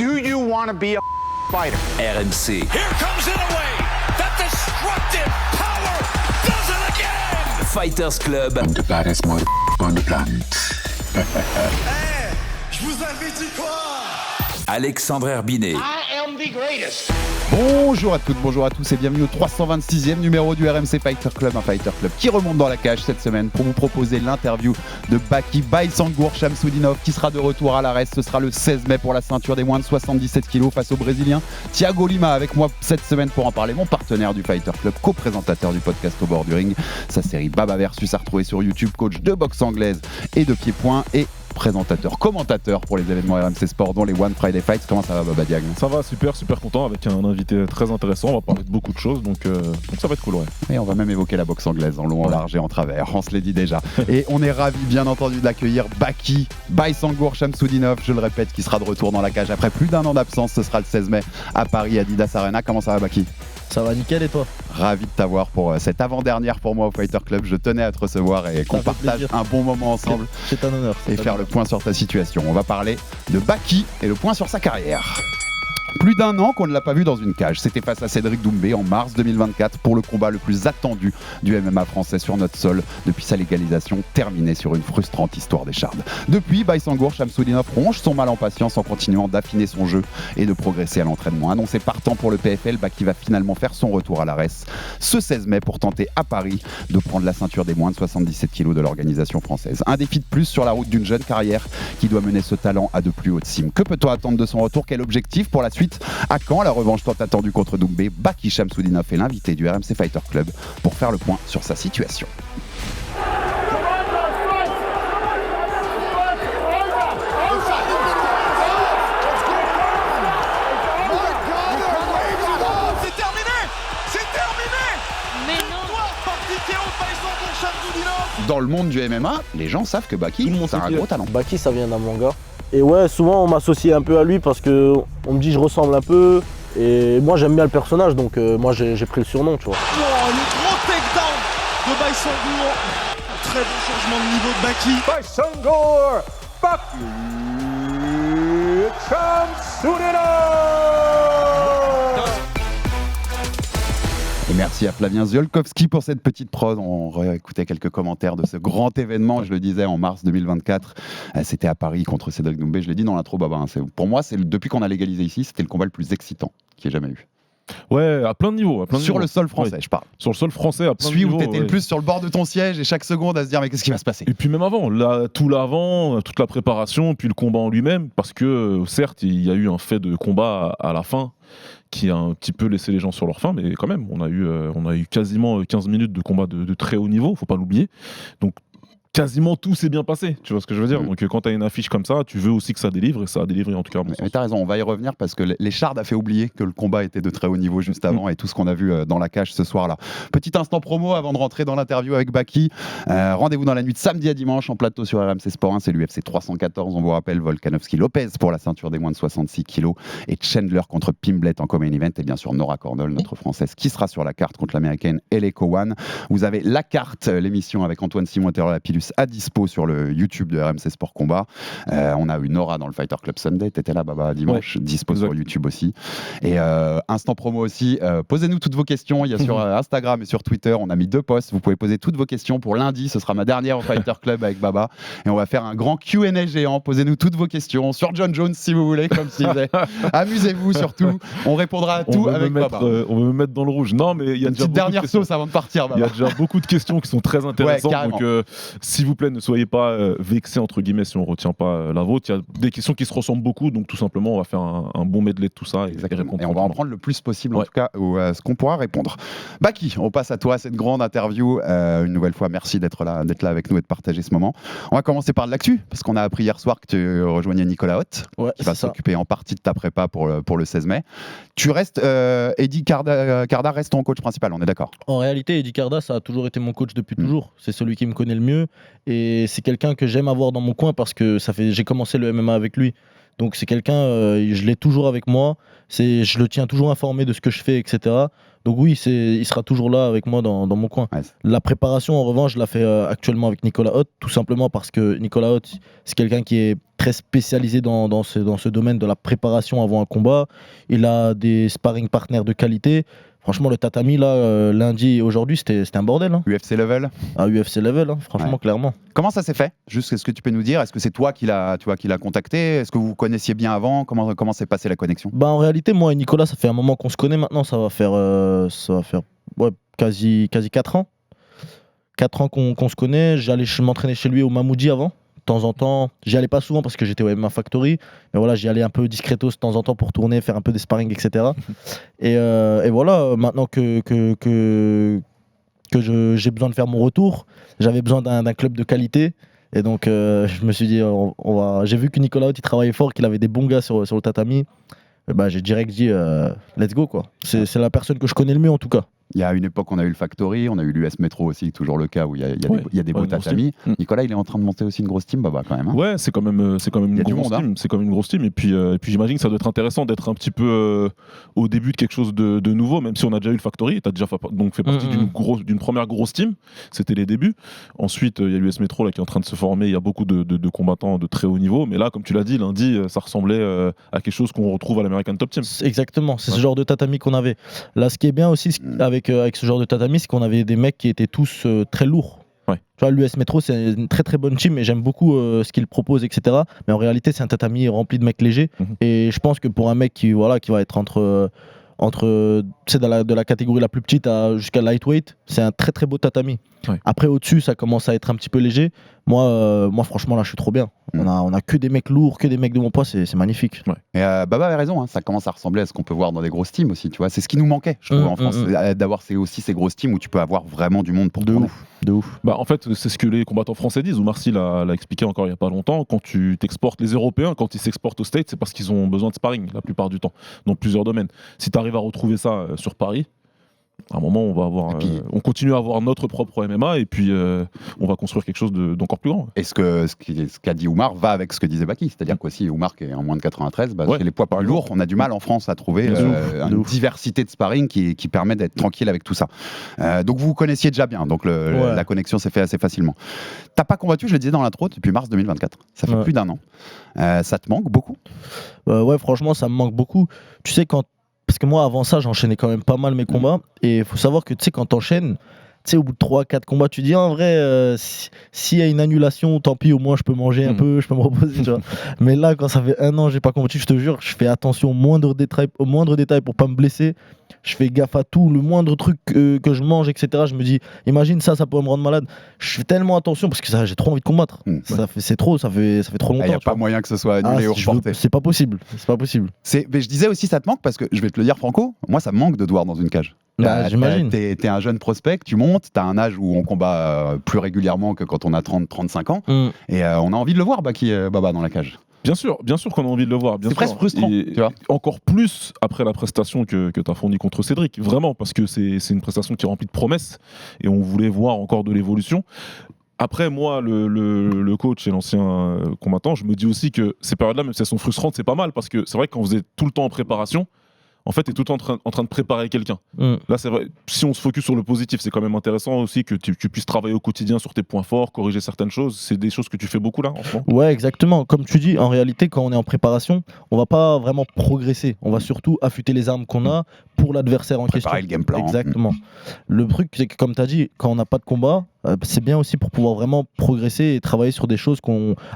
Do you want to be a fighter? RMC. Here comes Inoue. That destructive power does it again. Fighters Club. I'm the baddest motherfucker on the planet. Hey, je vous avais dit quoi? Alexandre Herbinet. I am the greatest. Bonjour à toutes, bonjour à tous et bienvenue au 326e numéro du RMC Fighter Club, un Fighter Club qui remonte dans la cage cette semaine pour vous proposer l'interview de Baki Baysangour Shamsudinov qui sera de retour à l'ARES. Ce sera le 16 mai pour la ceinture des moins de 77 kg face au Brésilien Thiago Lima. Avec moi cette semaine pour en parler, mon partenaire du Fighter Club, co-présentateur du podcast Au bord du ring. Sa série Baba Versus à retrouver sur YouTube, coach de boxe anglaise et de pied-point et présentateur, commentateur pour les événements RMC Sport dont les One Friday Fights. Comment ça va Baba Diagne ? Ça va super content avec un invité très intéressant, on va parler de beaucoup de choses donc ça va être cool, ouais. Et on va même évoquer la boxe anglaise en long, en large et en travers, on se l'est dit déjà. Et on est ravis bien entendu d'accueillir Baki Baysangour Shamsudinov, je le répète, qui sera de retour dans la cage après plus d'un an d'absence. Ce sera le 16 mai à Paris, Adidas Arena. Comment ça va Baki ? Ça va nickel et toi ? Ravi de t'avoir pour cette avant-dernière pour moi au Fighter Club. Je tenais à te recevoir et qu'on partage plaisir. un bon moment ensemble. C'est un honneur. Et faire le point sur ta situation. On va parler de Baki et le point sur sa carrière. Plus d'un an qu'on ne l'a pas vu dans une cage. C'était face à Cédric Doumbé en mars 2024 pour le combat le plus attendu du MMA français sur notre sol depuis sa légalisation, terminée sur une frustrante histoire d'écharde. Depuis, Baysangour Shamsudinov ronge son mal en patience en continuant d'affiner son jeu et de progresser à l'entraînement. Annoncé partant pour le PFL, Baki va finalement faire son retour à l'ARES ce 16 mai pour tenter à Paris de prendre la ceinture des moins de 77 kg de l'organisation française. Un défi de plus sur la route d'une jeune carrière qui doit mener ce talent à de plus hautes cimes. Que peut-on attendre de son retour ? Quel objectif pour la suite ? À quand la revanche tant attendue contre Doumbé ? Baki Shamsudinov est l'invité du RMC Fighter Club pour faire le point sur sa situation. Dans le monde du MMA, les gens savent que Baki, c'est un gros talent. Baki, ça vient d'un manga. Et ouais, souvent on m'associe un peu à lui parce que on me dit je ressemble un peu. Et moi j'aime bien le personnage, donc moi j'ai pris le surnom, tu vois. Oh, le gros takedown de Baysangour. Très bon changement de niveau de Baki. Baysangour, Baki Shamsudinov. Et merci à Flavien Ziolkowski pour cette petite prod. On réécoutait quelques commentaires de ce grand événement, je le disais, en mars 2024. C'était à Paris contre Cédric Doumbé. Je l'ai dit dans l'intro, Baba. Pour moi, depuis qu'on a légalisé ici, c'était le combat le plus excitant qu'il y ait jamais eu. Ouais, à plein de niveaux. Sur le sol français, je parle. Sur le sol français, à plein de Celui niveaux. où t'étais le plus sur le bord de ton siège et chaque seconde à se dire mais qu'est-ce qui va se passer ? Et puis même avant, tout l'avant, toute la préparation, puis le combat en lui-même, parce que certes, il y a eu un fait de combat à la fin qui a un petit peu laissé les gens sur leur faim, mais quand même, on a eu quasiment 15 minutes de combat de très haut niveau, faut pas l'oublier. Donc quasiment tout s'est bien passé, tu vois ce que je veux dire. Donc quand tu as une affiche comme ça, tu veux aussi que ça délivre, et ça a délivré en tout cas. Mais t'as raison, on va y revenir parce que l'écharde a fait oublier que le combat était de très haut niveau juste avant et tout ce qu'on a vu dans la cage ce soir-là. Petit instant promo avant de rentrer dans l'interview avec Baki. Rendez-vous dans la nuit de samedi à dimanche en plateau sur RMC Sport 1, c'est l'UFC 314, on vous rappelle Volkanovski-Lopez pour la ceinture des moins de 66 kg et Chandler contre Pimblet en co-main event et bien sûr Nora Cornell, notre française, qui sera sur la carte contre l'américaine Ellie Cowan. Vous avez la carte, l'émission avec Antoine Simon et Terreur Lapillus à dispo sur le YouTube de RMC Sport Combat. On a eu Nora dans le Fighter Club Sunday, t'étais là Baba dimanche, dispo sur YouTube aussi. Et instant promo aussi, posez-nous toutes vos questions, il y a sur Instagram et sur Twitter, on a mis 2 posts, vous pouvez poser toutes vos questions pour lundi, ce sera ma dernière au Fighter Club avec Baba et on va faire un grand Q&A géant, posez-nous toutes vos questions sur John Jones si vous voulez, comme s'il disait. Amusez-vous surtout, on répondra à tout avec Baba. On veut me mettre dans le rouge. Non mais il y a une déjà petite dernière sauce avant de partir Baba. Il y a déjà beaucoup de questions qui sont très intéressantes, carrément. donc s'il vous plaît ne soyez pas vexés entre guillemets si on retient pas la vôtre. Il y a des questions qui se ressemblent beaucoup, donc tout simplement on va faire un bon medley de tout ça et répondre. Et on va en prendre le plus possible en tout cas à ce qu'on pourra répondre. Baki, on passe à toi cette grande interview. Une nouvelle fois, merci d'être là avec nous et de partager ce moment. On va commencer par de l'actu parce qu'on a appris hier soir que tu rejoignais Nicolas Hoth, qui va s'occuper en partie de ta prépa pour le 16 mai. Tu restes, Eddie Carda reste ton coach principal, on est d'accord ? En réalité, Eddie Carda, ça a toujours été mon coach depuis toujours. C'est celui qui me connaît le mieux et c'est quelqu'un que j'aime avoir dans mon coin parce que j'ai commencé le MMA avec lui. Donc c'est quelqu'un, je l'ai toujours avec moi, je le tiens toujours informé de ce que je fais, etc. Donc oui, il sera toujours là avec moi dans mon coin. Ouais. La préparation, en revanche, je la fais actuellement avec Nicolas Haute, tout simplement parce que Nicolas Haute, c'est quelqu'un qui est très spécialisé dans ce domaine de la préparation avant un combat. Il a des sparring partners de qualité. Franchement, le tatami, là, lundi et aujourd'hui, c'était un bordel. Hein. UFC level. À UFC level, hein, franchement, Ouais. clairement. Comment ça s'est fait? Juste, est-ce que tu peux nous dire? Est-ce que c'est toi qui l'as contacté? Est-ce que vous vous connaissiez bien avant? Comment s'est passée la connexion? Bah, en réalité, moi et Nicolas, ça fait un moment qu'on se connaît maintenant. Ça va faire ouais, quasi 4 ans. 4 ans qu'on se connaît. J'allais m'entraîner chez lui au Mamoudi avant. De temps en temps, j'y allais pas souvent parce que j'étais au MMA Factory, mais voilà, j'y allais un peu discretos de temps en temps pour tourner, faire un peu des sparring, etc. et voilà, maintenant que j'ai besoin de faire mon retour, j'avais besoin d'un club de qualité, et donc je me suis dit, j'ai vu que Nicolas Haute, il travaillait fort, qu'il avait des bons gars sur le tatami, et bah, j'ai direct dit, let's go quoi. C'est la personne que je connais le mieux en tout cas. Il y a une époque, on a eu le Factory, on a eu l'US Metro aussi, toujours le cas où il y a des beaux tatamis. Nicolas, il est en train de monter aussi une grosse team, Baba, quand même. Hein. Ouais, c'est quand même une grosse monde, hein. team. C'est quand même une grosse team. Et puis j'imagine que ça doit être intéressant d'être un petit peu au début de quelque chose de nouveau, même si on a déjà eu le Factory. Tu as déjà fait partie d'une première grosse team. C'était les débuts. Ensuite, il y a l'US Metro là, qui est en train de se former. Il y a beaucoup de combattants de très haut niveau. Mais là, comme tu l'as dit, lundi, ça ressemblait à quelque chose qu'on retrouve à l'American Top Team. Exactement, c'est ce genre de tatami qu'on avait. Là, ce qui est bien aussi avec ce genre de tatami, c'est qu'on avait des mecs qui étaient tous très lourds. Ouais. Tu vois, l'US Metro, c'est une très très bonne team et j'aime beaucoup ce qu'ils proposent, etc. Mais en réalité, c'est un tatami rempli de mecs légers. Et je pense que pour un mec qui va être entre de la catégorie la plus petite jusqu'à lightweight, c'est un très très beau tatami. Ouais. Après, au-dessus, ça commence à être un petit peu léger. Moi franchement, là, je suis trop bien. On a que des mecs lourds, que des mecs de mon poids, c'est magnifique. Ouais. Et Baba avait raison, hein, ça commence à ressembler à ce qu'on peut voir dans des grosses teams aussi, tu vois. C'est ce qui nous manquait, je trouve, en France, d'avoir aussi ces grosses teams où tu peux avoir vraiment du monde pour tourner. De ouf. Bah, en fait, c'est ce que les combattants français disent. Oumar Sy l'a expliqué encore il n'y a pas longtemps. Quand tu t'exportes, les Européens, quand ils s'exportent aux States, c'est parce qu'ils ont besoin de sparring la plupart du temps, dans plusieurs domaines. Si tu arrives à retrouver ça sur Paris, à un moment, on va avoir, on continue à avoir notre propre MMA et puis on va construire quelque chose d'encore plus grand. Et ce qu'a dit Oumar va avec ce que disait Baki, c'est-à-dire qu'aussi Oumar qui est en moins de 93, Ouais. chez les poids plus lourds, on a du mal en France à trouver une diversité de sparring qui permet d'être tranquille avec tout ça. Donc vous connaissiez déjà bien, donc la connexion s'est fait assez facilement. T'as pas combattu, je le disais dans l'intro, depuis mars 2024. Ça fait plus d'un an. Ça te manque beaucoup? Ouais, franchement, ça me manque beaucoup. Tu sais, parce que moi, avant ça, j'enchaînais quand même pas mal mes combats. Et il faut savoir que, tu sais, quand t'enchaînes, tu sais, au bout de 3-4 combats, tu dis, en vrai, s'il y a une annulation, tant pis, au moins, je peux manger un peu, je peux me reposer, tu vois. Mais là, quand ça fait un an, j'ai pas combattu, je te jure, je fais attention au moindre détail pour pas me blesser. Je fais gaffe à tout, le moindre truc que je mange, etc. Je me dis, imagine ça pourrait me rendre malade. Je fais tellement attention parce que ça, j'ai trop envie de combattre. Ça fait trop longtemps. Il n'y a pas moyen que ce soit annulé ou reporté. C'est pas possible. Mais je disais aussi, ça te manque parce que, je vais te le dire, Franco, moi, ça me manque de te voir dans une cage. J'imagine. T'es un jeune prospect, tu montes, t'as un âge où on combat plus régulièrement que quand on a 30-35 ans. Et on a envie de le voir, Baba, dans la cage. Bien sûr qu'on a envie de le voir. C'est presque frustrant, tu vois. Encore plus après la prestation que tu as fournie contre Cédric. Vraiment, parce que c'est une prestation qui est remplie de promesses et on voulait voir encore de l'évolution. Après, moi, le coach et l'ancien combattant, je me dis aussi que ces périodes-là, même si elles sont frustrantes, c'est pas mal parce que c'est vrai que quand vous êtes tout le temps en préparation, en fait, tu es tout le temps en train de préparer quelqu'un. Là, c'est vrai, si on se focus sur le positif, c'est quand même intéressant aussi que tu puisses travailler au quotidien sur tes points forts, corriger certaines choses. C'est des choses que tu fais beaucoup là, en ce moment. Ouais, exactement. Comme tu dis, en réalité, quand on est en préparation, on va pas vraiment progresser. On va surtout affûter les armes qu'on a pour l'adversaire en question. Préparer le game plan. Exactement. Le truc, c'est que comme tu as dit, quand on n'a pas de combat, c'est bien aussi pour pouvoir vraiment progresser et travailler sur des choses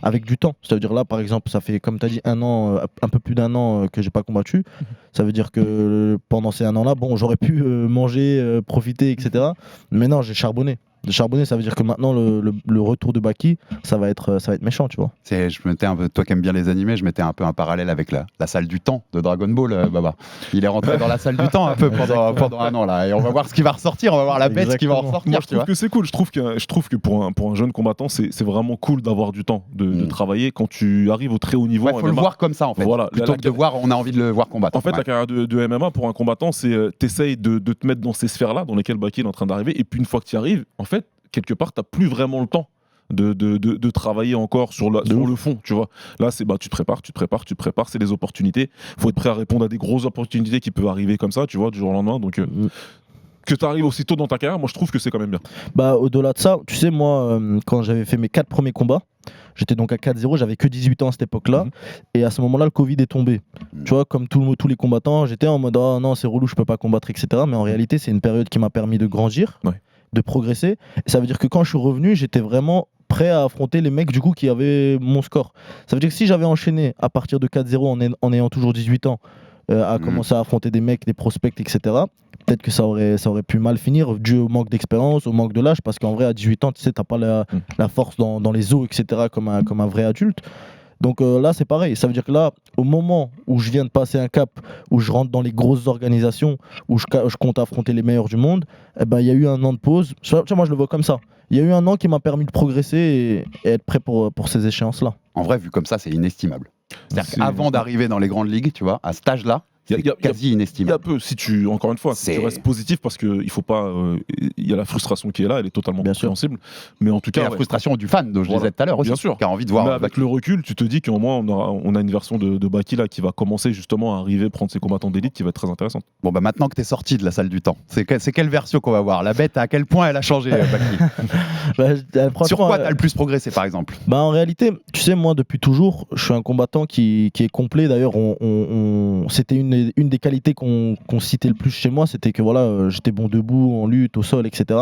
avec du temps. C'est-à-dire là, par exemple, ça fait, comme tu as dit, un peu plus d'un an que j'ai pas combattu. Ça veut dire que pendant ces un an-là, bon, j'aurais pu manger, profiter, etc. Mais non, j'ai charbonné. De charbonner, ça veut dire que maintenant le retour de Baki, ça va être méchant, tu vois. Je mettais un peu, toi qui aimes bien les animés, je mettais un peu un parallèle avec la salle du temps de Dragon Ball, Baba. Il est rentré dans la salle du temps un peu pendant un an là, et on va voir ce qui va ressortir, on va voir la bête qui va en ressortir. Moi, je trouve que c'est cool. Je trouve que pour un jeune combattant, c'est vraiment cool d'avoir du temps de travailler quand tu arrives au très haut niveau. Il faut le voir comme ça en fait. Voilà, plutôt que de voir, on a envie de le voir combattre. En fait, la carrière de MMA pour un combattant, c'est t'essayes de te mettre dans ces sphères-là dans lesquelles Baki est en train d'arriver, et puis une fois que tu y arrives, en fait, quelque part, tu n'as plus vraiment le temps de travailler encore sur le fond, tu vois. Là, c'est tu te prépares, c'est des opportunités. Faut être prêt à répondre à des grosses opportunités qui peuvent arriver comme ça, tu vois, du jour au lendemain. Donc, que tu arrives aussitôt dans ta carrière, moi je trouve que c'est quand même bien. Au-delà de ça, tu sais, moi, quand j'avais fait mes 4 premiers combats, j'étais donc à 4-0, j'avais que 18 ans à cette époque-là, et à ce moment-là, le Covid est tombé. Tu vois, comme tous les combattants, j'étais en mode oh non, c'est relou, je peux pas combattre, etc. Mais en réalité, c'est une période qui m'a permis de grandir, de progresser. Et ça veut dire que quand je suis revenu, j'étais vraiment prêt à affronter les mecs du coup qui avaient mon score. Ça veut dire que si j'avais enchaîné à partir de 4-0 en ayant toujours 18 ans, à commencer à affronter des mecs, des prospects, etc., peut-être que ça aurait pu mal finir dû au manque d'expérience, au manque de l'âge, parce qu'en vrai à 18 ans tu sais t'as pas la force dans les os, etc., comme un vrai adulte. Donc là c'est pareil, ça veut dire que là au moment où je viens de passer un cap, où je rentre dans les grosses organisations, où je compte affronter les meilleurs du monde, il y a eu un an de pause. Tu vois, moi je le vois comme ça, il y a eu un an qui m'a permis de progresser et être prêt pour ces échéances là. En vrai, vu comme ça, c'est inestimable. C'est-à-dire qu'avant d'arriver dans les grandes ligues, tu vois, à cet âge-là, c'est quasi inestimable. Il y a peu, si tu restes positif, parce qu'il faut pas. Il y a la frustration qui est là, elle est totalement compréhensible. Mais en tout cas. La frustration du fan, dont je disais tout à l'heure aussi. Bien sûr. Qui a envie de voir. Mais avec le recul, tu te dis qu'au moins, on a une version de Baki là, qui va commencer justement à arriver, prendre ses combattants d'élite, qui va être très intéressante. Bon, maintenant que tu es sorti de la salle du temps, c'est quelle version qu'on va voir? La bête, à quel point elle a changé, Baki? Sur quoi tu as le plus progressé, par exemple? En réalité, tu sais, moi, depuis toujours, je suis un combattant qui est complet. D'ailleurs, c'était une des qualités qu'on citait le plus chez moi, c'était que voilà, j'étais bon debout, en lutte, au sol, etc.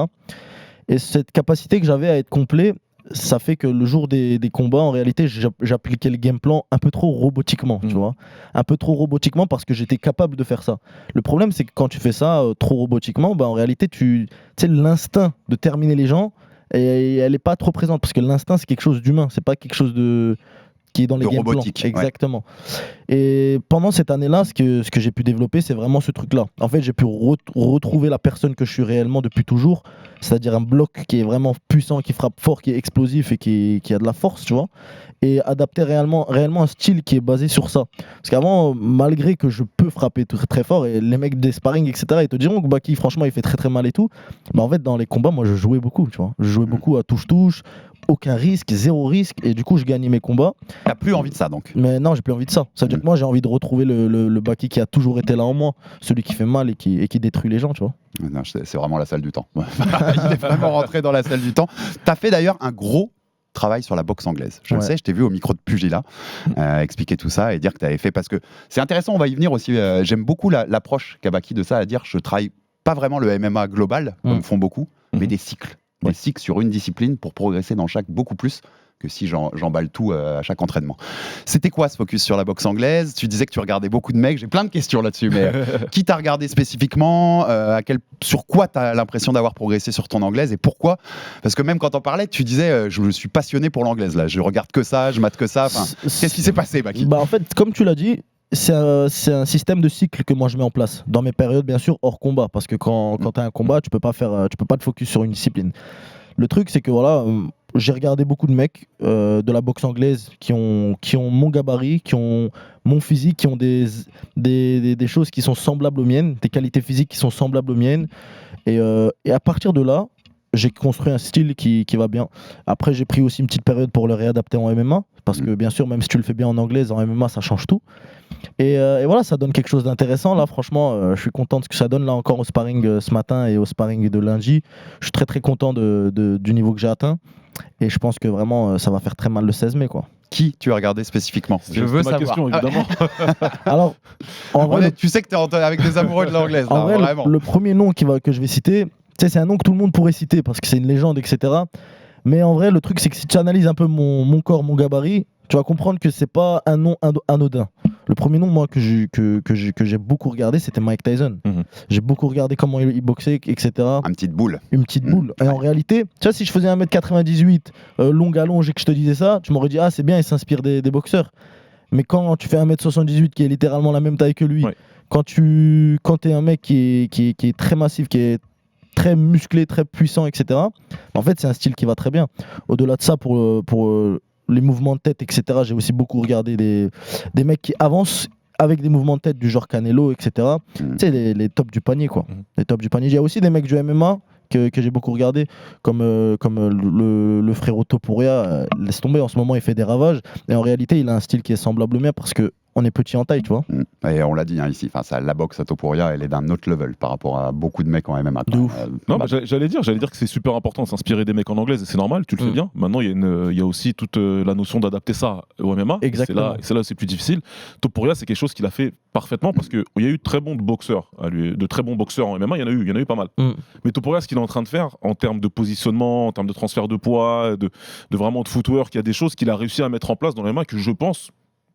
Et cette capacité que j'avais à être complet, ça fait que le jour des combats, en réalité, j'appliquais le game plan un peu trop robotiquement, tu vois. Un peu trop robotiquement parce que j'étais capable de faire ça. Le problème, c'est que quand tu fais ça trop robotiquement, en réalité, tu sais, l'instinct de terminer les gens, et elle n'est pas trop présente parce que l'instinct, c'est quelque chose d'humain, c'est pas quelque chose qui est dans les game robotique, plans. Exactement. Et pendant cette année-là, ce que j'ai pu développer, c'est vraiment ce truc-là. En fait, j'ai pu retrouver la personne que je suis réellement depuis toujours, c'est-à-dire un bloc qui est vraiment puissant, qui frappe fort, qui est explosif et qui a de la force, tu vois. Et adapter réellement un style qui est basé sur ça. Parce qu'avant, malgré que je peux frapper très fort, et les mecs des sparring, etc., ils te diront que Baki, franchement, il fait très très mal et tout. Mais en fait, dans les combats, moi, je jouais beaucoup, tu vois. Je jouais beaucoup à touche-touche, aucun risque, zéro risque, et du coup je gagnais mes combats. T'as plus envie de ça donc? Mais non, j'ai plus envie de ça. Ça veut dire que moi j'ai envie de retrouver le Baki qui a toujours été là en moi, celui qui fait mal et qui détruit les gens, tu vois. Non, c'est vraiment la salle du temps. Il est vraiment rentré dans la salle du temps. T'as fait d'ailleurs un gros travail sur la boxe anglaise. Je le sais, je t'ai vu au micro de Pugila expliquer tout ça et dire que tu avais fait, parce que c'est intéressant, on va y venir aussi. J'aime beaucoup l'approche qu'a Baki de ça, à dire je travaille pas vraiment le MMA global, comme font beaucoup, mais des cycles. Des cycles sur une discipline pour progresser dans chaque, beaucoup plus que si j'emballe tout à chaque entraînement. C'était quoi ce focus sur la boxe anglaise? Tu disais que tu regardais beaucoup de mecs, j'ai plein de questions là-dessus, mais qui t'a regardé spécifiquement, sur quoi tu as l'impression d'avoir progressé sur ton anglaise et pourquoi? Parce que même quand t'en parlais, tu disais je suis passionné pour l'anglaise, là, je regarde que ça, je mate que ça. Qu'est-ce qui s'est passé, Baki? En fait, comme tu l'as dit, c'est un système de cycle que moi je mets en place dans mes périodes, bien sûr hors combat, parce que quand tu as un combat, tu peux pas te focus sur une discipline. Le truc, c'est que voilà, j'ai regardé beaucoup de mecs de la boxe anglaise qui ont mon gabarit, qui ont mon physique, qui ont des choses qui sont semblables aux miennes, des qualités physiques qui sont semblables aux miennes, et à partir de là, j'ai construit un style qui va bien. Après, j'ai pris aussi une petite période pour le réadapter en MMA, parce que bien sûr, même si tu le fais bien en anglaise, en MMA, ça change tout. Et voilà, ça donne quelque chose d'intéressant. Là, franchement, je suis content de ce que ça donne là encore au sparring ce matin et au sparring de lundi. Je suis très très content du niveau que j'ai atteint. Et je pense que vraiment, ça va faire très mal le 16 mai, quoi. Qui tu as regardé spécifiquement? Je veux savoir. Question, évidemment. Alors, en vrai, tu sais que tu es avec des amoureux de l'anglaise. En vrai, vraiment. Le premier nom que je vais citer, c'est un nom que tout le monde pourrait citer parce que c'est une légende, etc. Mais en vrai, le truc, c'est que si tu analyses un peu mon corps, mon gabarit, tu vas comprendre que c'est pas un nom anodin. Le premier nom, moi, que j'ai beaucoup regardé, c'était Mike Tyson. J'ai beaucoup regardé comment il boxait, etc. Une petite boule. Une petite boule. Et en réalité, tu vois, si je faisais 1m98, long à longe, et que je te disais ça, tu m'aurais dit, ah, c'est bien, il s'inspire des boxeurs. Mais quand tu fais 1m78, qui est littéralement la même taille que lui, quand t'es un mec qui est très massif, qui est très musclé, très puissant, etc., en fait, c'est un style qui va très bien. Au-delà de ça, pour les mouvements de tête, etc., j'ai aussi beaucoup regardé des mecs qui avancent avec des mouvements de tête du genre Canelo, etc. Tu sais, les tops du panier, quoi. Les tops du panier. Il y a aussi des mecs du MMA que j'ai beaucoup regardé, comme le frérot Topuria, laisse tomber, en ce moment il fait des ravages, et en réalité il a un style qui est semblable au mien parce que on est petit en taille, tu vois. Et on l'a dit ici, la boxe à Topuria, elle est d'un autre level par rapport à beaucoup de mecs en MMA. De ouf. Non, j'allais dire que c'est super important de s'inspirer des mecs en anglaise et c'est normal, tu le fais bien. Maintenant, il y a aussi toute la notion d'adapter ça au MMA. Exactement. Et c'est là où c'est plus difficile. Topuria, c'est quelque chose qu'il a fait parfaitement parce qu'il y a eu de très bons boxeurs en MMA, il y en a eu pas mal. Mais Topuria, ce qu'il est en train de faire en termes de positionnement, en termes de transfert de poids, de vraiment de footwork, il y a des choses qu'il a réussi à mettre en place dans le MMA que je pense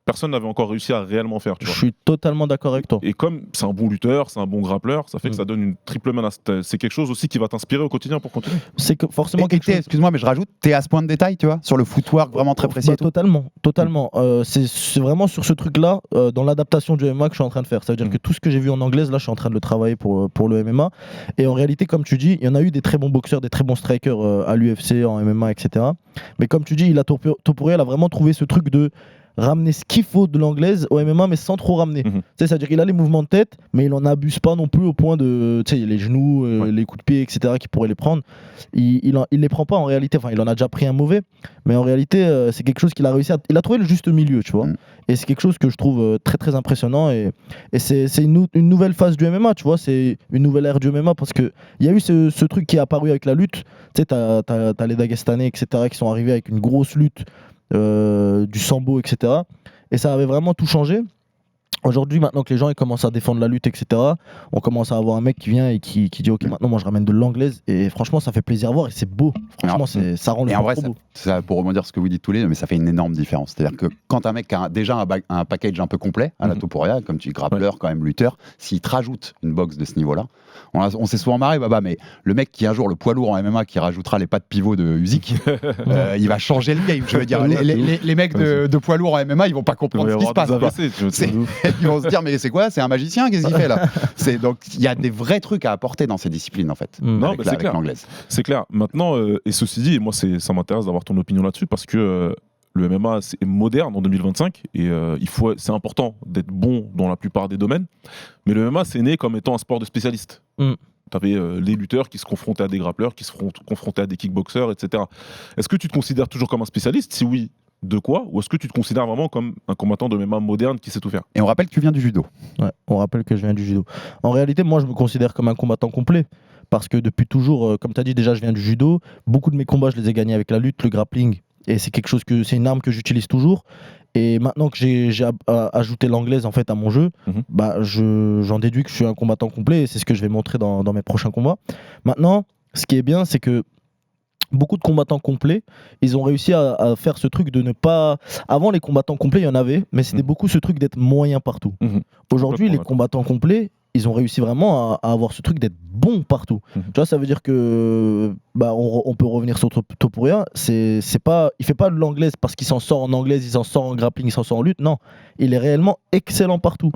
personne n'avait encore réussi à réellement faire. Tu vois. Je suis totalement d'accord avec toi. Et comme c'est un bon lutteur, c'est un bon grappleur, ça fait que ça donne une triple menace. C'est quelque chose aussi qui va t'inspirer au quotidien pour continuer. C'est que forcément quelque chose. Excuse-moi, mais je rajoute, t'es à ce point de détail, tu vois, sur le footwork vraiment très précis. Totalement. C'est vraiment sur ce truc-là, dans l'adaptation du MMA que je suis en train de faire. Ça veut dire que tout ce que j'ai vu en anglaise, là, je suis en train de le travailler pour le MMA. Et en réalité, comme tu dis, il y en a eu des très bons boxeurs, des très bons strikers à l'UFC, en MMA, etc. Mais comme tu dis, Topuria, il a vraiment trouvé ce truc de ramener ce qu'il faut de l'anglaise au MMA, mais sans trop ramener. C'est-à-dire qu'il a les mouvements de tête, mais il n'en abuse pas non plus au point de les genoux, les coups de pied, etc. qu'il pourrait les prendre. Il les prend pas en réalité. Enfin, il en a déjà pris un mauvais, mais en réalité, c'est quelque chose qu'il a réussi à. Il a trouvé le juste milieu, tu vois. Et c'est quelque chose que je trouve très très impressionnant. Et c'est une nouvelle phase du MMA, tu vois. C'est une nouvelle ère du MMA parce qu'il y a eu ce truc qui est apparu avec la lutte. Tu sais, t'as les Dagestanais, etc., qui sont arrivés avec une grosse lutte. Du sambo, etc. Et ça avait vraiment tout changé. Aujourd'hui, maintenant que les gens ils commencent à défendre la lutte, etc., on commence à avoir un mec qui vient et qui dit ok, maintenant moi je ramène de l'anglaise et franchement ça fait plaisir à voir et c'est beau. Franchement, ça rend le sport trop beau. Ça, pour rebondir ce que vous dites tous les deux, mais ça fait une énorme différence. C'est-à-dire que quand un mec a déjà un package un peu complet à la Topuria, comme tu dis, grappleur, quand même lutteur, s'il te rajoute une boxe de ce niveau-là, on s'est souvent marré, mais le mec qui un jour le poids lourd en MMA qui rajoutera les pas de pivot de Usyk, il va changer le game. Je veux dire, les mecs de poids lourd en MMA, ils vont pas comprendre ce qui se passe. Ils vont se dire mais c'est quoi, c'est un magicien, qu'est-ce qu'il fait là? Donc il y a des vrais trucs à apporter dans ces disciplines en fait. Avec l'anglaise. C'est clair. Maintenant, et ceci dit, moi ça m'intéresse d'avoir ton opinion là-dessus parce que le MMA c'est moderne en 2025 et c'est important d'être bon dans la plupart des domaines. Mais le MMA c'est né comme étant un sport de spécialistes. Tu avais les lutteurs qui se confrontaient à des grappleurs, qui se confrontaient à des kickboxers, etc. Est-ce que tu te considères toujours comme un spécialiste? Si oui, de quoi? Ou est-ce que tu te considères vraiment comme un combattant de MMA moderne qui sait tout faire? Et on rappelle que tu viens du judo. Ouais, on rappelle que je viens du judo. En réalité, moi, je me considère comme un combattant complet. Parce que depuis toujours, comme tu as dit, déjà, je viens du judo. Beaucoup de mes combats, je les ai gagnés avec la lutte, le grappling. Et c'est c'est une arme que j'utilise toujours. Et maintenant que j'ai ajouté l'anglaise en fait à mon jeu, j'en déduis que je suis un combattant complet. Et c'est ce que je vais montrer dans mes prochains combats. Maintenant, ce qui est bien, c'est que beaucoup de combattants complets, ils ont réussi à faire ce truc de ne pas... Avant, les combattants complets, il y en avait, mais c'était beaucoup ce truc d'être moyen partout. Aujourd'hui, les combattants complets, ils ont réussi vraiment à avoir ce truc d'être bon partout. Tu vois, ça veut dire que... on peut revenir sur Topuria, il fait pas de l'anglaise parce qu'il s'en sort en anglaise, il s'en sort en grappling, il s'en sort en lutte. Non, il est réellement excellent partout.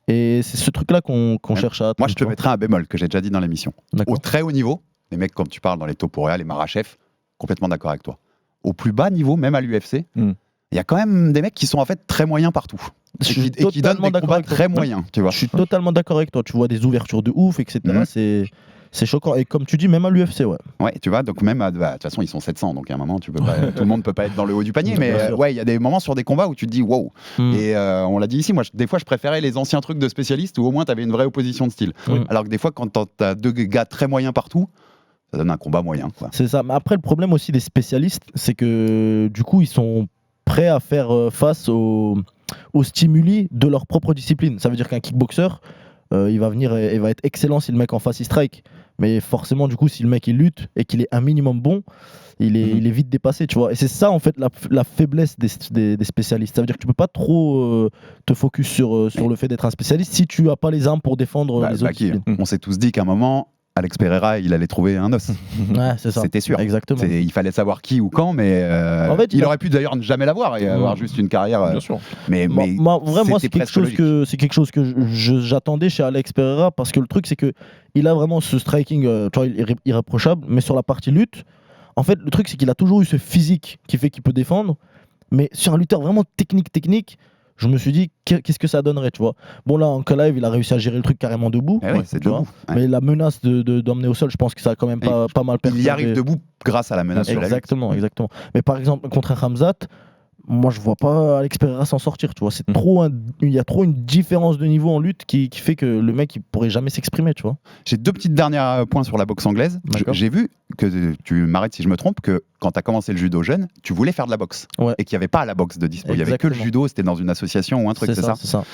Et c'est ce truc-là qu'on cherche à atteindre. Moi, je te mettrai un bémol que j'ai déjà dit dans l'émission. Au très haut niveau, les mecs, comme tu parles dans les Topuria, les Makhachev, complètement d'accord avec toi. Au plus bas niveau, même à l'UFC, il y a quand même des mecs qui sont en fait très moyens partout. Et qui donnent des combats très moyens. Tu vois. Je suis totalement d'accord avec toi. Tu vois des ouvertures de ouf, etc. C'est choquant. Et comme tu dis, même à l'UFC, ouais, tu vois, donc même de toute façon, ils sont 700, donc à un moment, tout le monde peut pas être dans le haut du panier. Mais il y a des moments sur des combats où tu te dis wow. Et on l'a dit ici, moi, des fois, je préférais les anciens trucs de spécialistes où au moins, tu avais une vraie opposition de style. Alors que des fois, quand tu as deux gars très moyens partout, ça donne un combat moyen. C'est ça. Mais après, le problème aussi des spécialistes, c'est que du coup, ils sont prêts à faire face aux stimuli de leur propre discipline. Ça veut dire qu'un kickboxer, il va venir et va être excellent si le mec en face il strike. Mais forcément, du coup, si le mec il lutte et qu'il est un minimum bon, il est vite dépassé, tu vois. Et c'est ça, en fait, la faiblesse des spécialistes. Ça veut dire que tu peux pas trop te focus sur le fait d'être un spécialiste si tu as pas les armes pour défendre les autres disciplines. On s'est tous dit qu'à un moment, Alex Pereira, il allait trouver un os. Ouais, c'est ça. C'était sûr. Exactement. Il fallait savoir qui ou quand, mais en fait, il aurait pu d'ailleurs ne jamais l'avoir et avoir juste une carrière. Bien sûr. Mais moi, c'est quelque chose que j'attendais chez Alex Pereira parce que le truc, c'est que il a vraiment ce striking, tu vois, irréprochable, mais sur la partie lutte, en fait, le truc, c'est qu'il a toujours eu ce physique qui fait qu'il peut défendre, mais sur un lutteur vraiment technique. je me suis dit qu'est-ce que ça donnerait, tu vois. Bon là en Kalaev il a réussi à gérer le truc carrément debout, Eh oui, c'est tu vois. debout. Ouais. Mais la menace d'emmener au sol, je pense que ça a quand même pas mal perturbé. Il y arrive debout grâce à la menace sur la lutte. Exactement. Mais par exemple contre un Khamzat, moi je vois pas Alex Pereira s'en sortir, tu vois. C'est il y a trop une différence de niveau en lutte qui fait que le mec il pourrait jamais s'exprimer, tu vois. J'ai 2 petites dernières points sur la boxe anglaise. D'accord. J'ai vu que, tu m'arrêtes si je me trompe, que quand tu as commencé le judo jeune, tu voulais faire de la boxe. Ouais. Et qu'il n'y avait pas la boxe de dispo. Il y avait que le Exactement. judo, c'était dans une association ou un truc, c'est ça. C'est ça.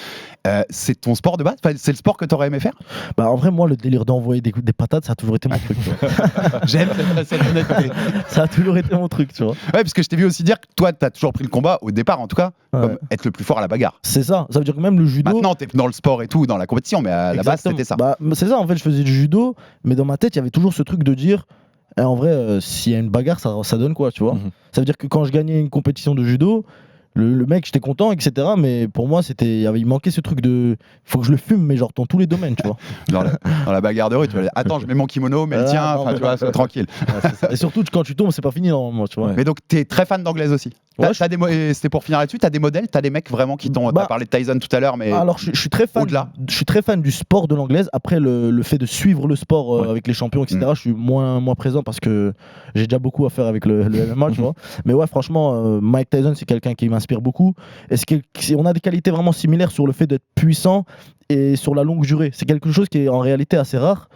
C'est ton sport de base? Enfin, c'est le sport que tu aurais aimé faire? Bah en vrai moi le délire d'envoyer des patates ça a toujours été mon truc, tu vois. J'aime cette honnêteté. Ça a toujours été mon truc, tu vois. Ouais, parce que je t'ai vu aussi dire que toi, tu as toujours pris le combat, au départ en tout cas, Ouais. comme être le plus fort à la bagarre. C'est ça veut dire que même le judo. Maintenant, tu es dans le sport et tout, dans la compétition, mais à la base, Exactement. c'était ça. Bah, c'est ça, en fait, je faisais du judo, mais dans ma tête, il y avait toujours ce truc de dire, en vrai, s'il y a une bagarre, ça donne quoi, tu vois. Ça veut dire que quand je gagnais une compétition de judo, le mec, j'étais content, etc. Mais pour moi, il manquait ce truc de. Faut que je le fume, mais genre dans tous les domaines, tu vois. Dans la bagarre de rue, tu vas dire, attends, je mets mon kimono, mais le tien, non, enfin, tu vois, c'est tranquille. Ouais, c'est ça. Et surtout, quand tu tombes, c'est pas fini normalement, tu vois. Ouais. Mais donc, tu es très fan d'anglaise aussi. Ouais, Et c'était pour finir là-dessus, tu as des modèles, tu as des mecs vraiment qui t'ont. Bah, T'as parlé de Tyson tout à l'heure, mais. Alors, je suis très fan. Au-delà. Je suis très fan du sport de l'anglaise. Après, le fait de suivre le sport avec les champions, etc. Je suis moins présent parce que j'ai déjà beaucoup à faire avec le MMA, tu vois. Mais ouais, franchement, Mike Tyson, c'est quelqu'un qui m'inspire beaucoup. On a des qualités vraiment similaires sur le fait d'être puissant et sur la longue durée. C'est quelque chose qui est en réalité assez rare.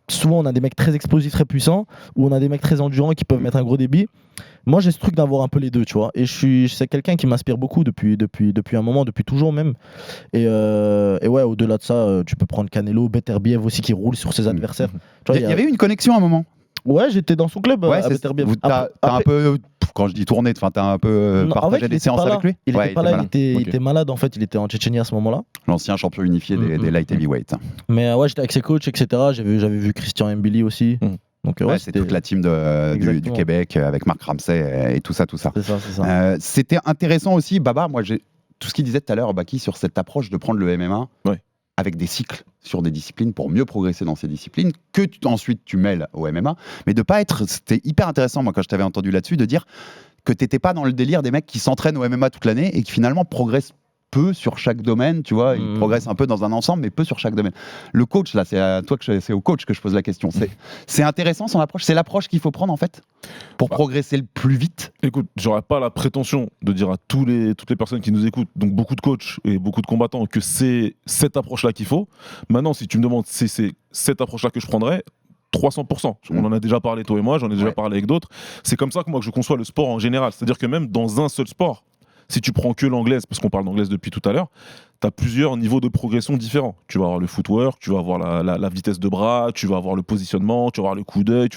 Souvent, on a des mecs très explosifs, très puissants, ou on a des mecs très endurants qui peuvent mettre un gros débit. Moi, j'ai ce truc d'avoir un peu les deux, tu vois. Et c'est quelqu'un qui m'inspire beaucoup depuis un moment, depuis toujours même. Et ouais, au-delà de ça, tu peux prendre Canelo, Beterbiev aussi qui roule sur ses adversaires. Tu vois, Il y avait eu une connexion à un moment. Ouais, j'étais dans son club à Beterbiev. T'as un peu, quand je dis tourné, t'as un peu Non, en partagé fait, des séances avec lui. Il était pas là, il Ok. était malade en fait, il était en Tchétchénie à ce moment-là. L'ancien champion unifié des light heavyweight. Mais ouais, j'étais avec ses coachs, etc. J'avais vu Christian Mbili aussi. Donc Ouais, c'est toute la team du Exactement. Québec avec Marc Ramsey et tout ça. C'est ça. C'était intéressant aussi, Baba. Moi, j'ai tout ce qu'il disait tout à l'heure, Baki, sur cette approche de prendre le MMA avec des cycles sur des disciplines pour mieux progresser dans ces disciplines que ensuite tu mêles au MMA, mais de pas être. C'était hyper intéressant, moi, quand je t'avais entendu là-dessus, de dire que t'étais pas dans le délire des mecs qui s'entraînent au MMA toute l'année et qui finalement progressent peu sur chaque domaine, tu vois, ils progressent un peu dans un ensemble, mais peu sur chaque domaine. Le coach, là, c'est au coach que je pose la question. C'est intéressant son approche, c'est l'approche qu'il faut prendre en fait pour progresser le plus vite. Écoute, j'aurais pas la prétention de dire à toutes les personnes qui nous écoutent, donc beaucoup de coachs et beaucoup de combattants, que c'est cette approche-là qu'il faut. Maintenant, si tu me demandes si c'est cette approche-là que je prendrais, 300%. On en a déjà parlé, toi et moi, j'en ai déjà parlé avec d'autres. C'est comme ça que moi je conçois le sport en général. C'est-à-dire que même dans un seul sport, si tu prends que l'anglaise, parce qu'on parle d'anglaise depuis tout à l'heure, tu as plusieurs niveaux de progression différents. Tu vas avoir le footwork, tu vas avoir la vitesse de bras, tu vas avoir le positionnement, tu vas avoir le coup d'œil,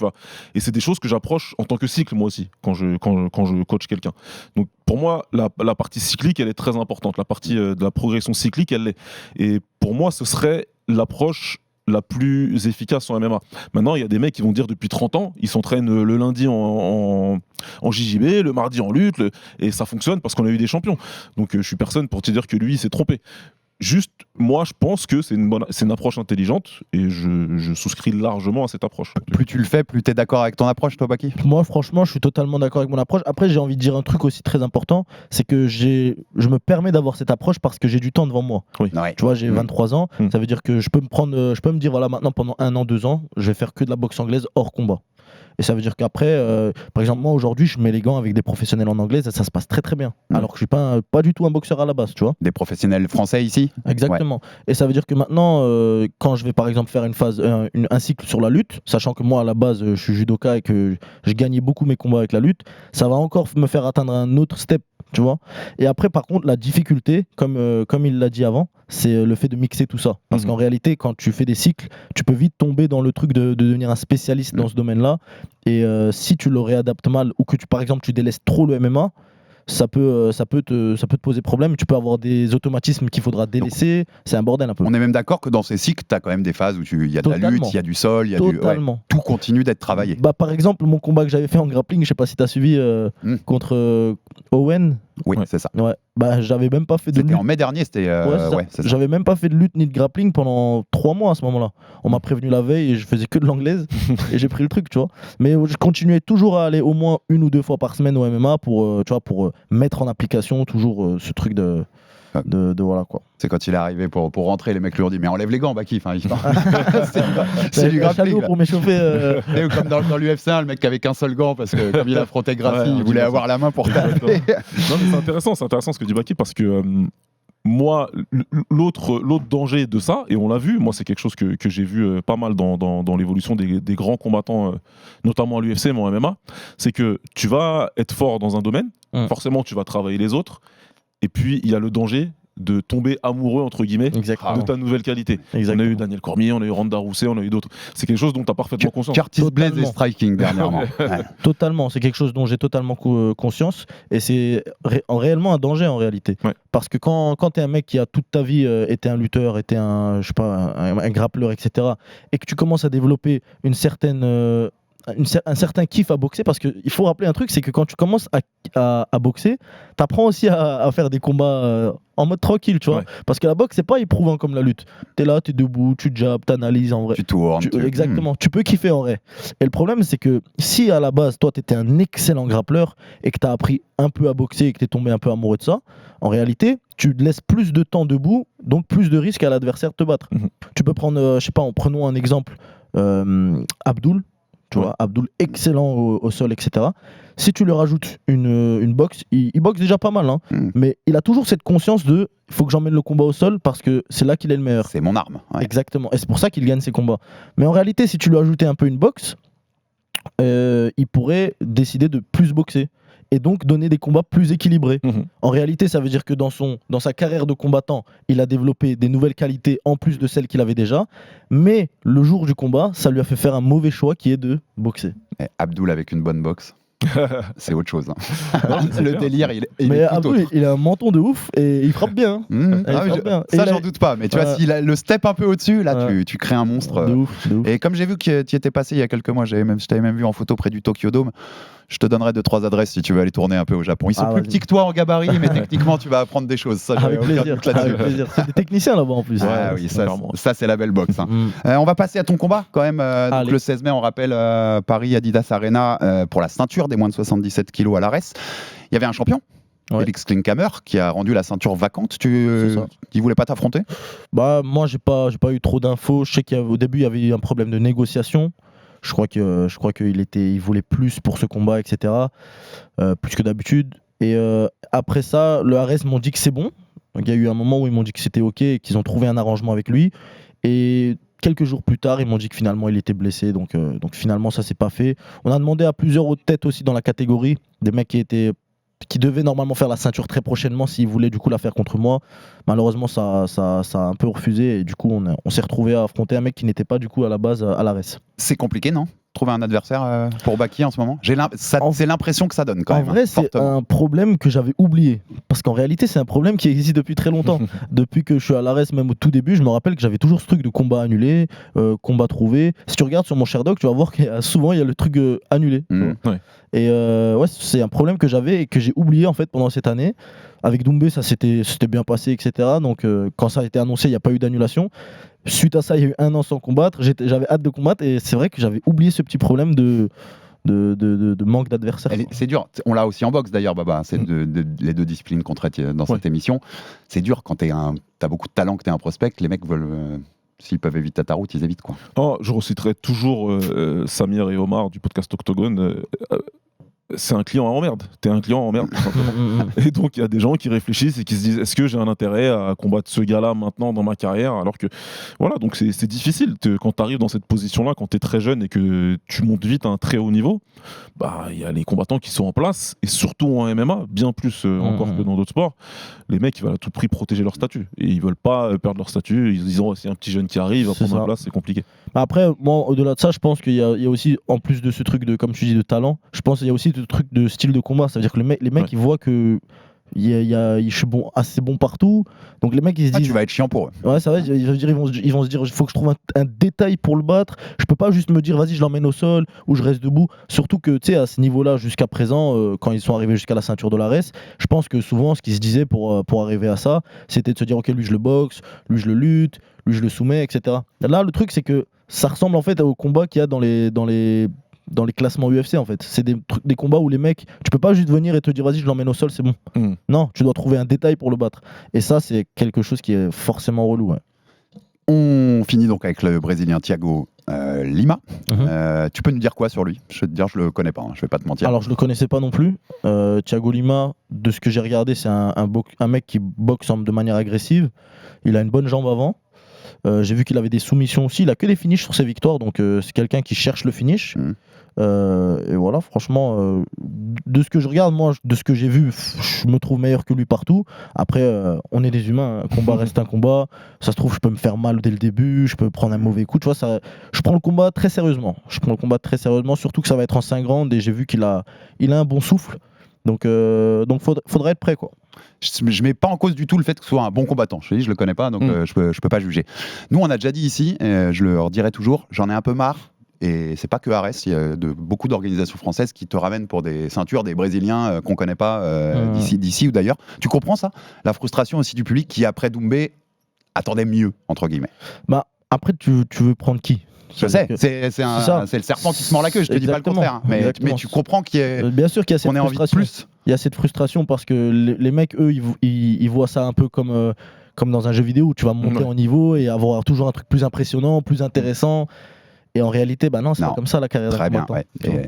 Et c'est des choses que j'approche en tant que cycle, moi aussi, quand je coach quelqu'un. Donc pour moi, la partie cyclique, elle est très importante. La partie de la progression cyclique, elle l'est. Et pour moi, ce serait l'approche la plus efficace en MMA. Maintenant, il y a des mecs qui vont dire depuis 30 ans, ils s'entraînent le lundi en JJB, le mardi en lutte, et ça fonctionne parce qu'on a eu des champions. Donc je suis personne pour te dire que lui, il s'est trompé. Juste, moi, je pense que c'est une approche intelligente et je souscris largement à cette approche. Plus tu le fais, plus tu es d'accord avec ton approche, toi, Baki? Moi, franchement, je suis totalement d'accord avec mon approche. Après, j'ai envie de dire un truc aussi très important, c'est que je me permets d'avoir cette approche parce que j'ai du temps devant moi. Oui. Ouais. Tu vois, j'ai 23 ans, ça veut dire que je peux me dire, voilà, maintenant, pendant 1 an, 2 ans, je vais faire que de la boxe anglaise hors combat. Et ça veut dire qu'après, par exemple, moi aujourd'hui, je mets les gants avec des professionnels en anglaise et ça se passe très très bien. Alors que je suis pas du tout un boxeur à la base, tu vois. Des professionnels français ici? Exactement. Et ça veut dire que maintenant, quand je vais par exemple faire un cycle sur la lutte, sachant que moi à la base, je suis judoka et que je gagnais beaucoup mes combats avec la lutte, ça va encore me faire atteindre un autre step. Tu vois. Et après, par contre, la difficulté, comme il l'a dit avant, c'est le fait de mixer tout ça. Parce qu'en réalité, quand tu fais des cycles, tu peux vite tomber dans le truc de devenir un spécialiste dans ce domaine-là. Et si tu le réadaptes mal ou que par exemple, tu délaisses trop le MMA, ça peut te poser problème. Tu peux avoir des automatismes qu'il faudra délaisser. C'est un bordel un peu. On est même d'accord que dans ces cycles, tu as quand même des phases où il y a de la lutte, il y a du sol, il y a tout continue d'être travaillé. Bah, par exemple, mon combat que j'avais fait en grappling, je sais pas si tu as suivi contre Owen. Oui, c'est ça. Ouais. Bah, j'avais même pas fait de lutte. C'était en mai dernier, c'était. C'est ça. J'avais même pas fait de lutte ni de grappling pendant 3 mois à ce moment-là. On m'a prévenu la veille et je faisais que de l'anglaise et j'ai pris le truc, tu vois. Mais je continuais toujours à aller au moins 1 ou 2 fois par semaine au MMA pour mettre en application toujours ce truc de voilà quoi. C'est quand il est arrivé pour rentrer, les mecs lui ont dit mais enlève les gants, Baki. Enfin, c'est du un grappling. chalot là. pour m'échauffer. Et comme dans l'UFC 1, le mec qui avait qu'un seul gant parce que comme il affrontait Gracie, Ouais, il voulait avoir la main pour taper. Non, mais c'est intéressant ce que dit Baki parce que moi, l'autre danger de ça, et on l'a vu, moi c'est quelque chose que j'ai vu pas mal dans l'évolution des grands combattants, notamment à l'UFC, mais en MMA, c'est que tu vas être fort dans un domaine, forcément tu vas travailler les autres, et puis il y a le danger de tomber amoureux entre guillemets Exactement. de ta nouvelle qualité. Exactement. On a eu Daniel Cormier, on a eu Ronda Rousey, on a eu d'autres. C'est quelque chose dont tu as parfaitement conscience. Curtis Blaze et Totalement. striking dernièrement. Ouais. Totalement, c'est quelque chose dont j'ai totalement conscience et c'est réellement un danger en réalité. Ouais. Parce que quand tu es un mec qui a toute ta vie été un lutteur, été un, je sais pas, un grappleur, etc., et que tu commences à développer une certaine, un certain kiff à boxer, parce qu'il faut rappeler un truc, c'est que quand tu commences à boxer, tu apprends aussi à faire des combats en mode tranquille, tu vois. Ouais. Parce que la boxe, c'est pas éprouvant comme la lutte. Tu es là, tu es debout, tu jabs, tu analyses en vrai. Tu tournes. Exactement, tu peux kiffer en vrai. Et le problème, c'est que si à la base, toi, tu étais un excellent grappleur et que tu as appris un peu à boxer et que tu es tombé un peu amoureux de ça, en réalité, tu laisses plus de temps debout, donc plus de risques à l'adversaire de te battre. Tu peux prendre, je sais pas, prenons un exemple, Abdul. Tu vois, Abdul, excellent au sol, etc. Si tu lui rajoutes une boxe, il boxe déjà pas mal, hein, mais il a toujours cette conscience de il faut que j'emmène le combat au sol parce que c'est là qu'il est le meilleur. C'est mon arme. Ouais. Exactement, et c'est pour ça qu'il gagne ses combats. Mais en réalité, si tu lui ajoutais un peu une boxe, il pourrait décider de plus boxer et donc donner des combats plus équilibrés. En réalité, ça veut dire que dans sa carrière de combattant, il a développé des nouvelles qualités en plus de celles qu'il avait déjà, mais le jour du combat, ça lui a fait faire un mauvais choix qui est de boxer. Et Abdul avec une bonne boxe, c'est autre chose. Hein. Non, mais c'est Le clair. délire, il Mais est tout Abdul, autre. il a un menton de ouf et il frappe bien. Mmh. il Ah oui, frappe bien. Et ça, il a- j'en doute pas. Mais tu vois, s'il a le step un peu au-dessus, là, tu crées un monstre. De ouf, de ouf. Et comme j'ai vu que tu y étais passé il y a quelques mois, je t'avais même vu en photo près du Tokyo Dome. Je te donnerai 2-3 adresses si tu veux aller tourner un peu au Japon. Ils sont plus vas-y. petits que toi en gabarit, mais techniquement, tu vas apprendre des choses. Ça, j'avais Avec aucun plaisir, doute là-dessus. avec plaisir. C'est des techniciens là-bas en plus. Ah oui, clairement. ça c'est la belle boxe. Hein. Mm. On va passer à ton combat quand même. Donc Allez. le 16 mai, on rappelle Paris Adidas Arena pour la ceinture des moins de 77 kilos à l'ARES. Il y avait un champion, Ouais. Félix Klinkhammer, qui a rendu la ceinture vacante. Il voulait pas t'affronter? Bah moi j'ai pas eu trop d'infos. Je sais qu'au début il y avait eu un problème de négociation. Je crois qu'il voulait plus pour ce combat, etc. Plus que d'habitude. Et après ça, le Ares m'ont dit que c'est bon. Donc, il y a eu un moment où ils m'ont dit que c'était ok et qu'ils ont trouvé un arrangement avec lui. Et quelques jours plus tard, ils m'ont dit que finalement il était blessé. Donc finalement ça s'est pas fait. On a demandé à plusieurs autres têtes aussi dans la catégorie, des mecs qui devaient normalement faire la ceinture très prochainement s'ils voulaient du coup la faire contre moi. Malheureusement ça a un peu refusé et du coup on s'est retrouvé à affronter un mec qui n'était pas du coup à la base à l'ARES. C'est compliqué, non? Trouver un adversaire pour Baki en ce moment? C'est l'impression que ça donne quand En même. vrai, hein, c'est fortement. un problème que j'avais oublié. Parce qu'en réalité, c'est un problème qui existe depuis très longtemps. Depuis que je suis à l'ARES, même au tout début, je me rappelle que j'avais toujours ce truc de combat annulé, combat trouvé. Si tu regardes sur mon Sherdog, tu vas voir qu'il y a souvent il y a le truc annulé. tu Mm. vois. Ouais. Et ouais, c'est un problème que j'avais et que j'ai oublié en fait pendant cette année. Avec Doumbé, ça s'était bien passé, etc. Donc quand ça a été annoncé, il n'y a pas eu d'annulation. Suite à ça, il y a eu 1 an sans combattre. J'avais hâte de combattre et c'est vrai que j'avais oublié ce petit problème de manque d'adversaires. C'est dur. On l'a aussi en boxe d'ailleurs, Baba. C'est les deux disciplines qu'on traite dans cette émission. C'est dur quand t'as beaucoup de talent, que t'es un prospect, les mecs veulent. S'ils peuvent éviter ta route, ils évitent quoi. Oh, je reciterai toujours Samir et Omar du podcast Octogone. C'est un client à emmerde. T'es un client à emmerde. tout simplement. Et donc il y a des gens qui réfléchissent et qui se disent est-ce que j'ai un intérêt à combattre ce gars-là maintenant dans ma carrière, alors que voilà, donc c'est difficile quand tu arrives dans cette position-là, quand tu es très jeune et que tu montes vite à un très haut niveau. Bah il y a les combattants qui sont en place et surtout en MMA, bien plus encore que dans d'autres sports. Les mecs ils veulent à tout prix protéger leur statut et ils veulent pas perdre leur statut. Ils ont aussi un petit jeune qui arrive à prendre la place, c'est compliqué. Après, moi, au-delà de ça, je pense qu'il y a aussi, en plus de ce truc de, comme tu dis, de talent, je pense qu'il y a aussi le truc de style de combat. Ça veut dire que les mecs, ils voient que je suis assez bon partout. Donc les mecs, ils se disent. Tu vas être chiant pour eux. Ouais, ça va. Ils vont se dire, il faut que je trouve un détail pour le battre. Je peux pas juste me dire, vas-y, je l'emmène au sol ou je reste debout. Surtout que, tu sais, à ce niveau-là, jusqu'à présent, quand ils sont arrivés jusqu'à la ceinture de l'ARES, je pense que souvent, ce qu'ils se disaient pour arriver à ça, c'était de se dire, ok, lui, je le boxe, lui, je le lutte, lui, je le soumets, etc. Là, le truc, c'est que ça ressemble en fait au combat qu'il y a dans les dans les classements UFC en fait. C'est des combats où les mecs, tu peux pas juste venir et te dire vas-y je l'emmène au sol, c'est bon. Non, tu dois trouver un détail pour le battre. Et ça c'est quelque chose qui est forcément relou. Ouais. On finit donc avec le Brésilien Thiago Lima. Tu peux nous dire quoi sur lui? Je vais te dire, je le connais pas, hein, je vais pas te mentir. Alors je le connaissais pas non plus. Thiago Lima, de ce que j'ai regardé, c'est un mec qui boxe de manière agressive. Il a une bonne jambe avant. J'ai vu qu'il avait des soumissions aussi. Il a que des finishes sur ses victoires, donc c'est quelqu'un qui cherche le finish. Et voilà, franchement, de ce que je regarde, moi, de ce que j'ai vu, je me trouve meilleur que lui partout. Après, on est des humains. Un combat reste un combat. Ça se trouve, je peux me faire mal dès le début. Je peux prendre un mauvais coup. Tu vois, je prends le combat très sérieusement. Surtout que ça va être en 5 rounds et j'ai vu qu'il a un bon souffle. Donc faudrait être prêt, quoi. Je mets pas en cause du tout le fait que ce soit un bon combattant. Je te dis, je le connais pas, donc je peux pas juger. Nous, on a déjà dit ici, et je le redirai toujours, j'en ai un peu marre. Et c'est pas que Ares, il y a beaucoup d'organisations françaises qui te ramènent pour des ceintures des Brésiliens qu'on connaît pas d'ici ou d'ailleurs. Tu comprends ça? La frustration aussi du public qui, après Doumbé, attendait mieux, entre guillemets. Bah, après, tu veux prendre qui? Je sais, c'est le serpent qui se mord la queue, je te dis pas le contraire. Mais tu comprends qu'il y a, bien sûr qu'il y a cette frustration. Plus. Il y a cette frustration parce que les mecs, eux, ils voient ça un peu comme dans un jeu vidéo où tu vas monter en niveau et avoir toujours un truc plus impressionnant, plus intéressant. Et en réalité, bah non, c'est pas comme ça la carrière d'un combattant.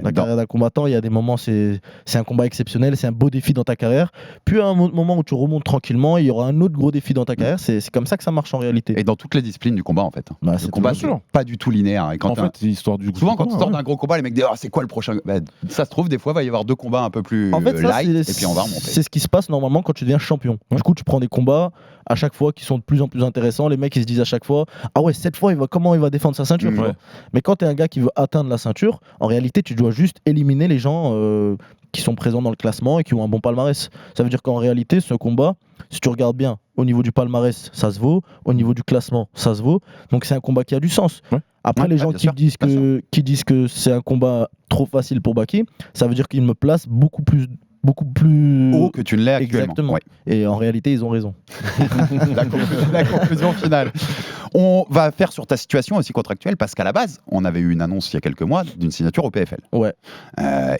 La carrière d'un combattant, il y a des moments, c'est un combat exceptionnel, c'est un beau défi dans ta carrière. Puis à un moment où tu remontes tranquillement, il y aura un autre gros défi dans ta carrière. C'est comme ça que ça marche en réalité. Et dans toutes les disciplines du combat, en fait. Bah, le combat, c'est pas du tout linéaire. Et quand en fait, l'histoire du souvent, quand tu sors d'un gros combat, les mecs disent c'est quoi le prochain? Ça se trouve, des fois, il va y avoir 2 combats un peu plus light, et puis on va remonter. C'est ce qui se passe normalement quand tu deviens champion. Du coup, tu prends des combats à chaque fois qui sont de plus en plus intéressants. Les mecs, ils se disent à chaque fois ah ouais, cette fois, comment il va défendre sa ceinture. Mais quand tu es un gars qui veut atteindre la ceinture, en réalité, tu dois juste éliminer les gens qui sont présents dans le classement et qui ont un bon palmarès. Ça veut dire qu'en réalité, ce combat, si tu regardes bien, au niveau du palmarès, ça se vaut, au niveau du classement, ça se vaut. Donc c'est un combat qui a du sens. Après, les gens qui disent que c'est un combat trop facile pour Baki, ça veut dire qu'il me place beaucoup plus haut que tu ne l'es actuellement. Exactement. Et en réalité, ils ont raison. la conclusion finale. On va faire sur ta situation aussi contractuelle parce qu'à la base, on avait eu une annonce il y a quelques mois d'une signature au PFL. Ouais.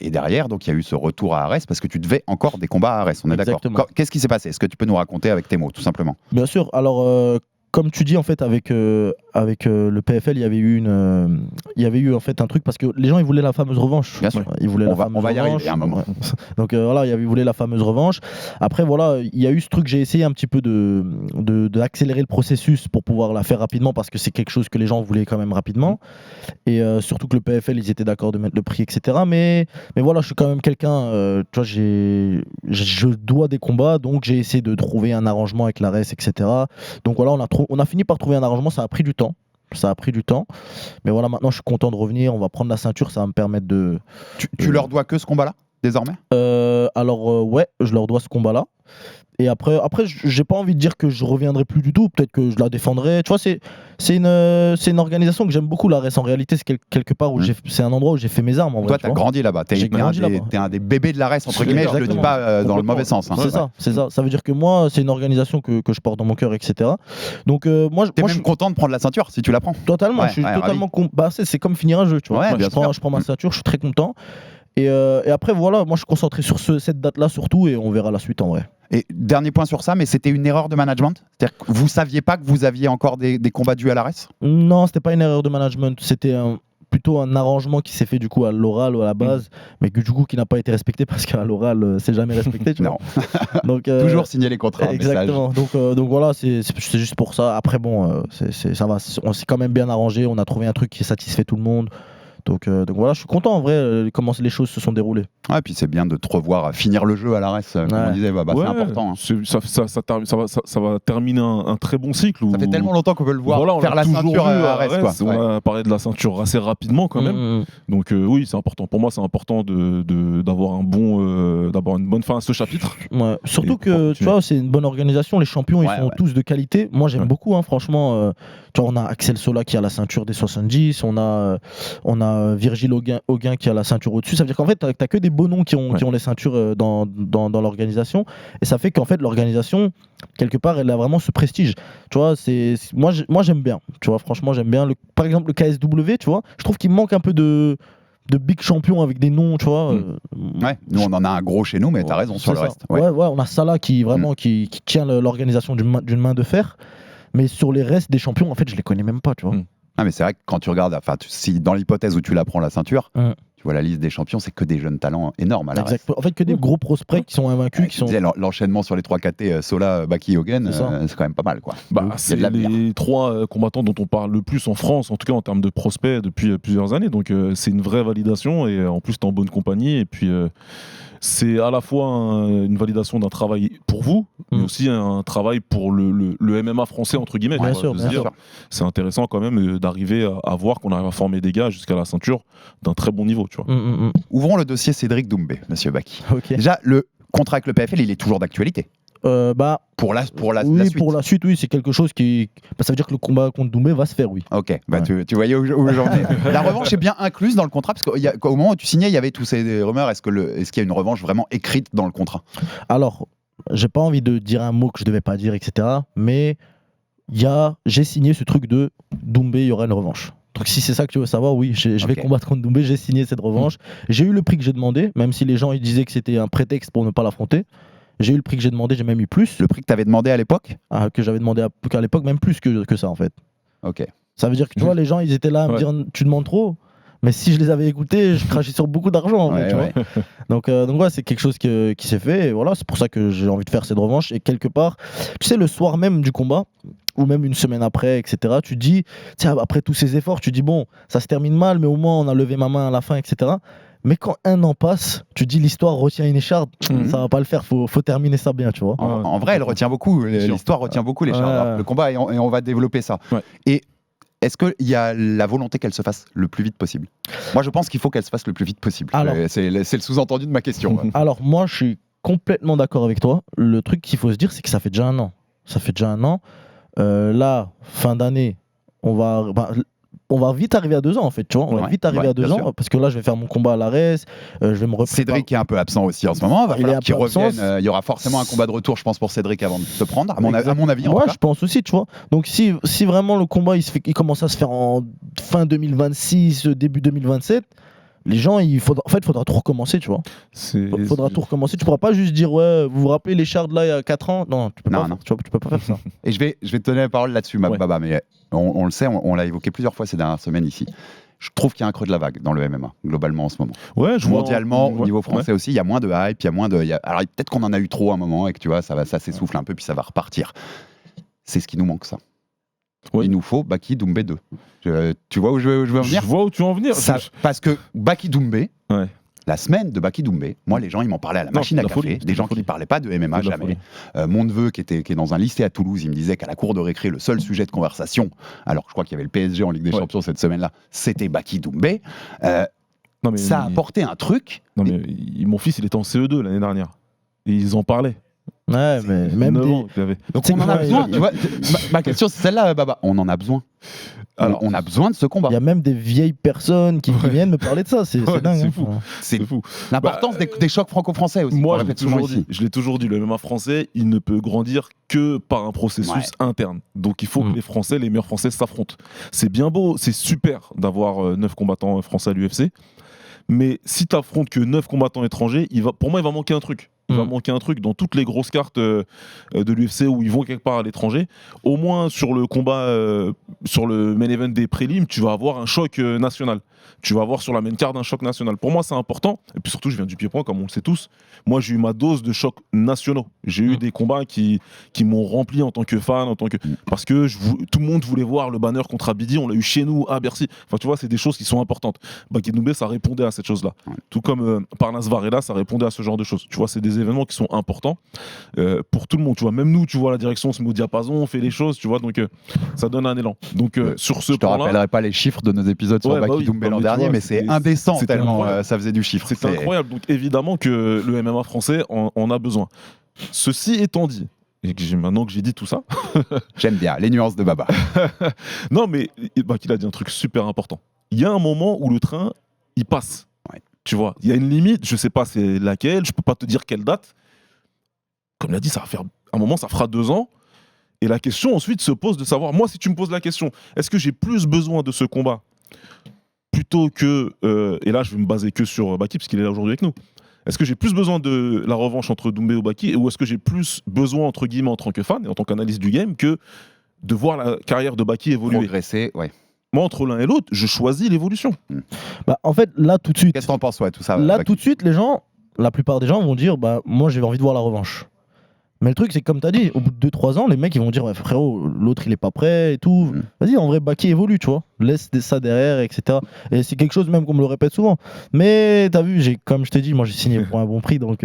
Et derrière, donc il y a eu ce retour à Arès parce que tu devais encore des combats à Arès. On est d'accord. Qu'est-ce qui s'est passé? Est-ce que tu peux nous raconter avec tes mots, tout simplement? Bien sûr. Alors. Comme tu dis en fait avec le PFL, il y avait eu en fait un truc parce que les gens ils voulaient la fameuse revanche. Bien sûr. Ils voulaient on va y arriver à un moment. Donc voilà, ils voulaient la fameuse revanche. Après voilà, il y a eu ce truc, j'ai essayé un petit peu d'accélérer le processus pour pouvoir la faire rapidement parce que c'est quelque chose que les gens voulaient quand même rapidement. Et surtout que le PFL ils étaient d'accord de mettre le prix, etc. Mais voilà, je suis quand même quelqu'un, tu vois, je dois des combats, donc j'ai essayé de trouver un arrangement avec la RES, etc. Donc voilà, on a fini par trouver un arrangement, ça a pris du temps. Mais voilà, maintenant je suis content de revenir, on va prendre la ceinture, ça va me permettre de... Tu leur dois que ce combat-là, désormais? Ouais, je leur dois ce combat-là. Et après, j'ai pas envie de dire que je reviendrai plus du tout, peut-être que je la défendrai. Tu vois, c'est une organisation que j'aime beaucoup, la RES. En réalité, c'est quelque part où c'est un endroit où j'ai fait mes armes. En vrai, toi, t'as grandi là-bas. T'es un des bébés de la RES, entre guillemets. Je le dis pas dans le mauvais sens. Hein. C'est ça. Ça veut dire que moi, c'est une organisation que je porte dans mon cœur, etc. Donc, moi, je suis content de prendre la ceinture si tu la prends. Totalement. Je suis totalement. C'est comme finir un jeu, tu vois. Je prends ma ceinture, je suis très content. Et après, voilà, moi, je suis concentré sur cette date-là surtout, et on verra la suite en vrai. Et dernier point sur ça, mais c'était une erreur de management? C'est-à-dire que vous saviez pas que vous aviez encore des combats dus à la RES? Non, c'était pas une erreur de management, c'était plutôt un arrangement qui s'est fait du coup à l'oral ou à la base, mais du coup qui n'a pas été respecté parce qu'à l'oral c'est jamais respecté. Tu vois. Donc, toujours signer les contrats. Exactement. Donc voilà, c'est juste pour ça. Après bon, ça va, on s'est quand même bien arrangé, on a trouvé un truc qui satisfait tout le monde. Donc voilà, je suis content en vrai comment les choses se sont déroulées. Ouais, et puis c'est bien de te revoir finir le jeu à la RES, comme on disait, c'est important. Hein. Ça va terminer un très bon cycle. Ça fait tellement longtemps qu'on veut le voir faire la ceinture à RES. On a parlé de la ceinture assez rapidement quand même. Donc oui, c'est important. Pour moi, c'est important d'avoir d'avoir une bonne fin à ce chapitre. Ouais. Surtout que tu vois, c'est une bonne organisation. Les champions, ils sont tous de qualité. Moi, j'aime beaucoup, hein, franchement. Tu vois, on a Axel Sola qui a la ceinture des 70, on a Virgile Auguin qui a la ceinture au-dessus. Ça veut dire qu'en fait, t'as que des beaux noms qui ont les ceintures dans l'organisation. Et ça fait qu'en fait, l'organisation, quelque part, elle a vraiment ce prestige. Tu vois, moi j'aime bien. Tu vois, franchement, j'aime bien. Par exemple, le KSW, tu vois, je trouve qu'il manque un peu de de big champions avec des noms, tu vois. Ouais, nous on en a un gros chez nous, mais t'as raison sur C'est le ça. reste. Ouais, on a Salah qui vraiment qui tient l'organisation d'une main de fer. Mais sur les restes des champions, en fait, je les connais même pas, tu vois. Ah, mais c'est vrai que quand tu regardes, enfin, si dans l'hypothèse où tu la prends la ceinture, tu vois la liste des champions, c'est que des jeunes talents énormes à la reste. En fait, que des gros prospects qui sont invaincus, qui sont. L'enchaînement sur les 3 KT, Sola, Baki, Hogan, c'est quand même pas mal, quoi. Il y a C'est de l'avenir. les 3 combattants dont on parle le plus en France, en tout cas en termes de prospects depuis plusieurs années. Donc c'est une vraie validation et en plus t'es en bonne compagnie. Et puis c'est à la fois une validation d'un travail pour vous, mais aussi un travail pour le MMA français, entre guillemets. Bien tu vois, sûr, de se bien dire, sûr. c'est intéressant quand même d'arriver à voir qu'on arrive à former des gars jusqu'à la ceinture d'un très bon niveau. Tu vois. Ouvrons le dossier Cédric Doumbé, monsieur Baki. Ok. Déjà, le contrat avec le PFL, il est toujours d'actualité. Pour la oui, suite. pour la suite, oui, c'est quelque chose qui. Ça veut dire que le combat contre Doumbé va se faire, oui. Ok, tu voyais où j'en venais. La revanche est bien incluse dans le contrat, parce qu'au moment où tu signais, il y avait tous ces rumeurs. Est-ce qu'il y a une revanche vraiment écrite dans le contrat? Alors, j'ai pas envie de dire un mot que je devais pas dire, etc. Mais j'ai signé ce truc de Doumbé, il y aura une revanche. Donc si c'est ça que tu veux savoir, oui, je vais combattre contre Doumbé, j'ai signé cette revanche. J'ai eu le prix que j'ai demandé, même si les gens ils disaient que c'était un prétexte pour ne pas l'affronter. J'ai eu le prix que j'ai demandé, j'ai même eu plus. Le prix que tu avais demandé à l'époque? Que j'avais demandé à l'époque, même plus que ça en fait. Ok. Ça veut dire que tu vois, les gens ils étaient là à me dire tu demandes trop. Mais si je les avais écoutés, je crachais sur beaucoup d'argent. Ouais, tu vois. Donc ouais, c'est quelque chose qui s'est fait. Et voilà, c'est pour ça que j'ai envie de faire cette revanche. Et quelque part, tu sais, le soir même du combat, ou même une semaine après, etc., tu dis, après tous ces efforts, tu dis, bon, ça se termine mal, mais au moins on a levé ma main à la fin, etc. Mais quand un an passe, tu dis l'histoire retient une écharde, ça va pas le faire, faut terminer ça bien, tu vois. En vrai, elle retient beaucoup, l'histoire retient beaucoup les charges. Le combat, et on va développer ça. Ouais. Et est-ce qu'il y a la volonté qu'elle se fasse le plus vite possible? Moi, je pense qu'il faut qu'elle se fasse le plus vite possible. Alors, c'est le sous-entendu de ma question. Alors, moi, je suis complètement d'accord avec toi. Le truc qu'il faut se dire, c'est que ça fait déjà un an. Ça fait déjà un an. Là, fin d'année, on va vite arriver à 2 ans en fait, tu vois. On va vite arriver à 2 ans parce que là, je vais faire mon combat à l'Ares. Je vais me reprendre. Cédric est un peu absent aussi en ce moment. Il va falloir qu'il revienne. Il y aura forcément un combat de retour, je pense, pour Cédric avant de se prendre. À mon avis, ouais, je pense aussi, tu vois. Donc, si vraiment le combat il commence à se faire en fin 2026, début 2027. Les gens, il faudra tout recommencer, tu vois. Il faudra tout recommencer. Tu pourras pas juste dire, ouais, vous vous rappelez les Chardes là il y a 4 ans? Non, tu peux pas faire ça. Et je vais te donner la parole là-dessus, Baba, mais on le sait, on l'a évoqué plusieurs fois ces dernières semaines ici. Je trouve qu'il y a un creux de la vague dans le MMA, globalement en ce moment. Ouais, mondialement, au niveau français aussi, il y a moins de hype, il y a moins de. Alors peut-être qu'on en a eu trop à un moment et que tu vois, ça s'essouffle un peu puis ça va repartir. C'est ce qui nous manque, ça. Il nous faut Baki Doumbé 2. Tu vois où je veux en venir? Je vois où tu veux en venir. Parce que Baki Doumbé, la semaine de Baki Doumbé, moi les gens ils m'en parlaient à la machine à café, des gens qui ne parlaient pas de MMA jamais. Mon neveu qui est dans un lycée à Toulouse, il me disait qu'à la cour de récré, le seul sujet de conversation, alors je crois qu'il y avait le PSG en Ligue des Champions cette semaine-là, c'était Baki Doumbé. Ça a apporté un truc. Non mais mon fils il était en CE2 l'année dernière. Et ils en parlaient. Ouais, mais même Donc on en a besoin, tu vois. Ma question c'est celle-là, Baba. On en a besoin. Alors, on a besoin de ce combat. Il y a même des vieilles personnes qui viennent me parler de ça. C'est dingue. C'est fou. C'est fou. L'importance des chocs franco-français aussi. Moi, je l'ai toujours dit, le MMA français, il ne peut grandir que par un processus interne. Donc il faut que les meilleurs Français s'affrontent. C'est bien beau, c'est super d'avoir 9 combattants français à l'UFC. Mais si tu affrontes que 9 combattants étrangers, pour moi, il va manquer un truc. Il va manquer un truc dans toutes les grosses cartes de l'UFC où ils vont quelque part à l'étranger. Au moins sur le combat, sur le main event des prélims, tu vas avoir un choc national. Tu vas avoir sur la main card un choc national. Pour moi, c'est important. Et puis surtout, je viens du pied-point, comme on le sait tous. Moi, j'ai eu ma dose de chocs nationaux. J'ai eu des combats qui m'ont rempli en tant que fan, parce que tout le monde voulait voir le banner contre Abidi. On l'a eu chez nous, à Bercy. Enfin, tu vois, c'est des choses qui sont importantes. Baki Doumbé, ça répondait à cette chose-là. Tout comme Parnasse Varela, ça répondait à ce genre de choses. Tu vois, c'est des événements qui sont importants pour tout le monde. Tu vois, même nous, tu vois, la direction, on se met au diapason, on fait les choses, tu vois, donc ça donne un élan. Donc sur ce point-là, je te rappellerai pas les chiffres de nos épisodes sur Baki Doumbé l'an dernier, mais c'est indécent tellement ça faisait du chiffre. C'est incroyable. Donc évidemment que le MMA français en a besoin. Ceci étant dit, et maintenant que j'ai dit tout ça, j'aime bien les nuances de Baba. Non, mais il a dit un truc super important. Il y a un moment où le train, il passe. Tu vois, il y a une limite, je sais pas c'est laquelle, je peux pas te dire quelle date. Comme il a dit, ça va faire un moment, ça fera 2 ans. Et la question ensuite se pose de savoir, moi si tu me poses la question, est-ce que j'ai plus besoin de ce combat plus plutôt que, et là je vais me baser que sur Baki parce qu'il est là aujourd'hui avec nous, est-ce que j'ai plus besoin de la revanche entre Doumbé et Baki, ou est-ce que j'ai plus besoin, entre guillemets, en tant que fan et en tant qu'analyste du game, que de voir la carrière de Baki évoluer? Progresser, ouais. Moi, entre l'un et l'autre, je choisis l'évolution. Bah, en fait, là, tout de suite. Qu'est-ce que t'en penses, ouais, tout ça Là, Baki tout de suite, la plupart des gens vont dire, bah, moi, j'ai envie de voir la revanche. Mais le truc, c'est que comme tu as dit, au bout de 2-3 ans, les mecs ils vont dire ouais, frérot, l'autre il est pas prêt et tout. Vas-y, en vrai, Baki évolue, tu vois. Laisse ça derrière, etc. Et c'est quelque chose même qu'on me le répète souvent. Mais t'as vu, comme je t'ai dit, moi j'ai signé pour un bon prix, donc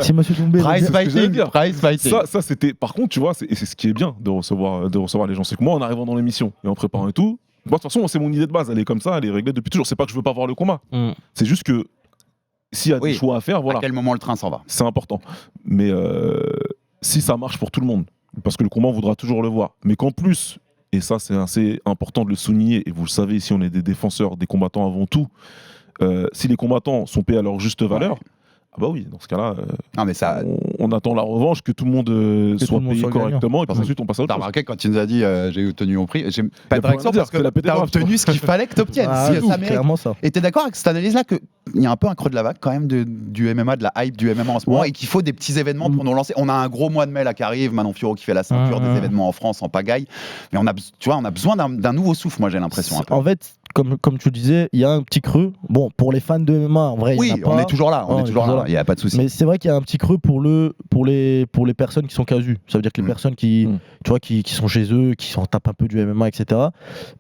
si monsieur Doumbé. Price fighting. Ça c'était. Par contre, tu vois, c'est ce qui est bien de recevoir les gens. C'est que moi, en arrivant dans l'émission et en préparant et tout, moi, de toute façon, c'est mon idée de base. Elle est comme ça, elle est réglée depuis toujours. C'est pas que je veux pas voir le combat. C'est juste que. S'il y a des choix à faire, voilà. À quel moment le train s'en va? C'est important. Mais si ça marche pour tout le monde, parce que le combat, on voudra toujours le voir. Mais qu'en plus, et ça c'est assez important de le souligner, et vous le savez, ici on est des défenseurs, des combattants avant tout, si les combattants sont payés à leur juste valeur, ah bah oui, dans ce cas-là, non, mais ça... on attend la revanche, que tout le monde soit payé correctement, et puis ensuite on passe à autre T'as chose. remarqué quand tu nous as dit j'ai obtenu mon prix, j'ai pas de réaction parce que c'est la pété t'as brave, obtenu ce qu'il fallait que t'obtiennes. Ah, Si, ça mérite. clairement ça. Et t'es d'accord avec cette analyse-là qu'il y a un peu un creux de la vague quand même du MMA, de la hype du MMA en ce moment, et qu'il faut des petits événements pour nous lancer. On a un gros mois de mai là qui arrive, Manon Fiorot qui fait la ceinture, des événements en France, en pagaille, mais on a besoin d'un nouveau souffle, moi j'ai l'impression un peu. En fait, comme tu le disais, il y a un petit creux. Bon, pour les fans de MMA, en vrai, il y en a pas. On est toujours là, il n'y a pas de souci. Mais c'est vrai qu'il y a un petit creux pour les personnes qui sont casus. Ça veut dire que les personnes qui sont chez eux, qui s'en tapent un peu du MMA, etc.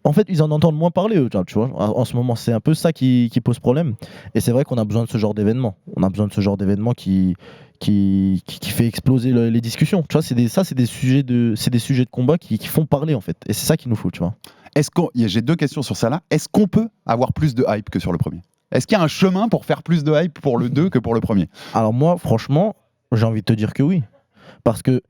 En fait, ils en entendent moins parler, eux, tu vois. En ce moment, c'est un peu ça qui pose problème. Et c'est vrai qu'on a besoin de ce genre d'événement. On a besoin de ce genre d'événement qui fait exploser les discussions. Tu vois, c'est des sujets de combat qui font parler, en fait. Et c'est ça qu'il nous faut, tu vois. J'ai deux questions sur ça là. Est-ce qu'on peut avoir plus de hype que sur le premier? Est-ce qu'il y a un chemin pour faire plus de hype pour le 2 que pour le premier? Alors moi, franchement, j'ai envie de te dire que oui. Parce que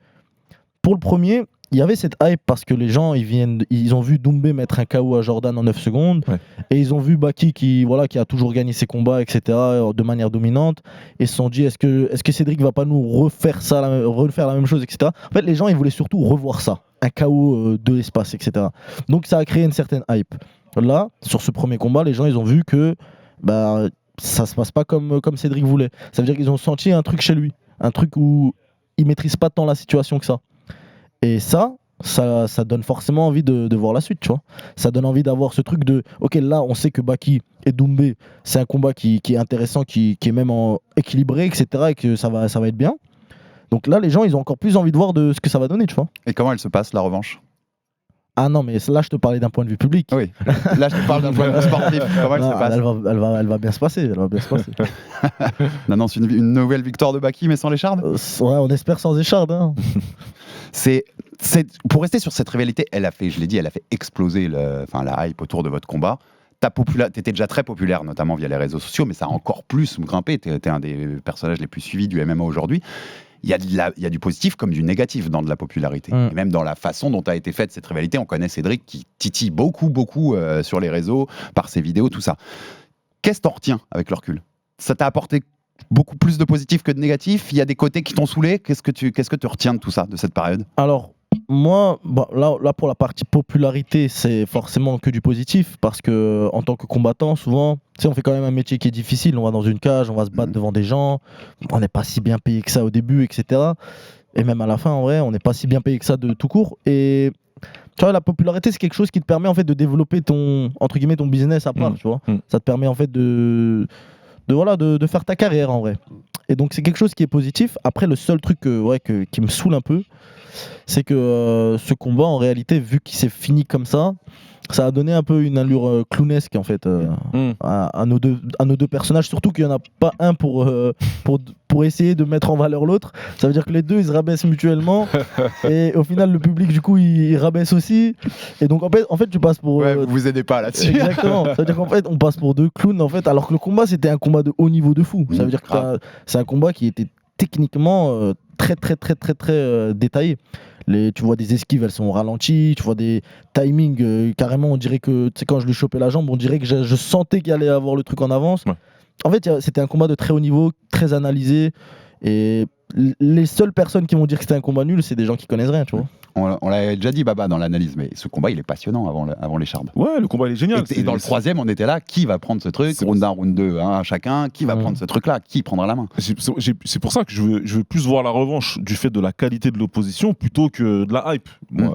pour le premier, il y avait cette hype parce que les gens, ils ont vu Doumbé mettre un KO à Jordan en 9 secondes. Ouais. Et ils ont vu Baki qui a toujours gagné ses combats, etc. de manière dominante. Et ils se sont dit, est-ce que Cédric va pas nous refaire la même chose, etc. En fait, les gens, ils voulaient surtout revoir ça. Un KO de l'espace, etc. Donc ça a créé une certaine hype. Là, sur ce premier combat, les gens, ils ont vu que ça se passe pas comme Cédric voulait. Ça veut dire qu'ils ont senti un truc chez lui. Un truc où il maîtrise pas tant la situation que ça. Et ça donne forcément envie de voir la suite, tu vois. Ça donne envie d'avoir ce truc de ok, là on sait que Baki et Doumbé, c'est un combat qui est intéressant, qui est même équilibré, etc. et que ça va être bien. Donc là, les gens, ils ont encore plus envie de voir de ce que ça va donner, tu vois. Et comment elle se passe, la revanche? Ah non, mais là, je te parlais d'un point de vue public. Oui, là, je te parle d'un point de vue sportif. Comment elle se passe? Elle va bien se passer. On annonce une nouvelle victoire de Baki, mais sans l'écharde. Ouais, on espère sans écharde. Hein. Pour rester sur cette rivalité, elle a fait exploser la hype autour de votre combat. T'étais déjà très populaire, notamment via les réseaux sociaux, mais ça a encore plus grimpé. T'es un des personnages les plus suivis du MMA aujourd'hui. Il y a du positif comme du négatif dans de la popularité. Et même dans la façon dont a été faite cette rivalité, on connaît Cédric qui titille beaucoup sur les réseaux, par ses vidéos, tout ça. Qu'est-ce que t'en retiens avec le recul? Ça t'a apporté beaucoup plus de positif que de négatif? Il y a des côtés qui t'ont saoulé? Qu'est-ce que tu retiens de tout ça, de cette période? Alors, moi, là pour la partie popularité, c'est forcément que du positif parce que en tant que combattant, souvent, tu sais, on fait quand même un métier qui est difficile. On va dans une cage, on va se battre devant des gens. On n'est pas si bien payé que ça au début, etc. Et même à la fin, en vrai, on n'est pas si bien payé que ça de tout court. Et tu vois, la popularité, c'est quelque chose qui te permet en fait de développer ton business à part. Tu vois, ça te permet en fait de faire ta carrière en vrai. Et donc c'est quelque chose qui est positif. Après, le seul truc qui me saoule un peu, c'est que ce combat, en réalité, vu qu'il s'est fini comme ça a donné un peu une allure clownesque en fait à nos deux personnages, surtout qu'il n'y en a pas un pour essayer de mettre en valeur l'autre. Ça veut dire que les deux ils se rabaissent mutuellement et au final le public du coup il rabaisse aussi, et donc en fait tu passes pour vous vous aidez pas là-dessus. Exactement. Ça veut dire qu'en fait on passe pour deux clowns en fait, alors que le combat c'était un combat de haut niveau de fou. Ça veut dire que c'est un combat qui était techniquement très détaillé. Tu vois des esquives, elles sont ralenties, tu vois des timings, carrément on dirait que, tu sais, quand je lui chopais la jambe, on dirait que je sentais qu'il allait avoir le truc en avance. Ouais. En fait, c'était un combat de très haut niveau, très analysé, et les seules personnes qui vont dire que c'était un combat nul, c'est des gens qui connaissent rien, tu vois. On l'a déjà dit, Baba, dans l'analyse, mais ce combat, il est passionnant avant l'écharde. Ouais, le combat il est génial. Et dans le troisième, on était là, qui va prendre ce truc? Round 1, round 2, chacun, qui va prendre ce truc-là? Qui prendra la main? C'est pour ça que je veux plus voir la revanche du fait de la qualité de l'opposition plutôt que de la hype. Moi,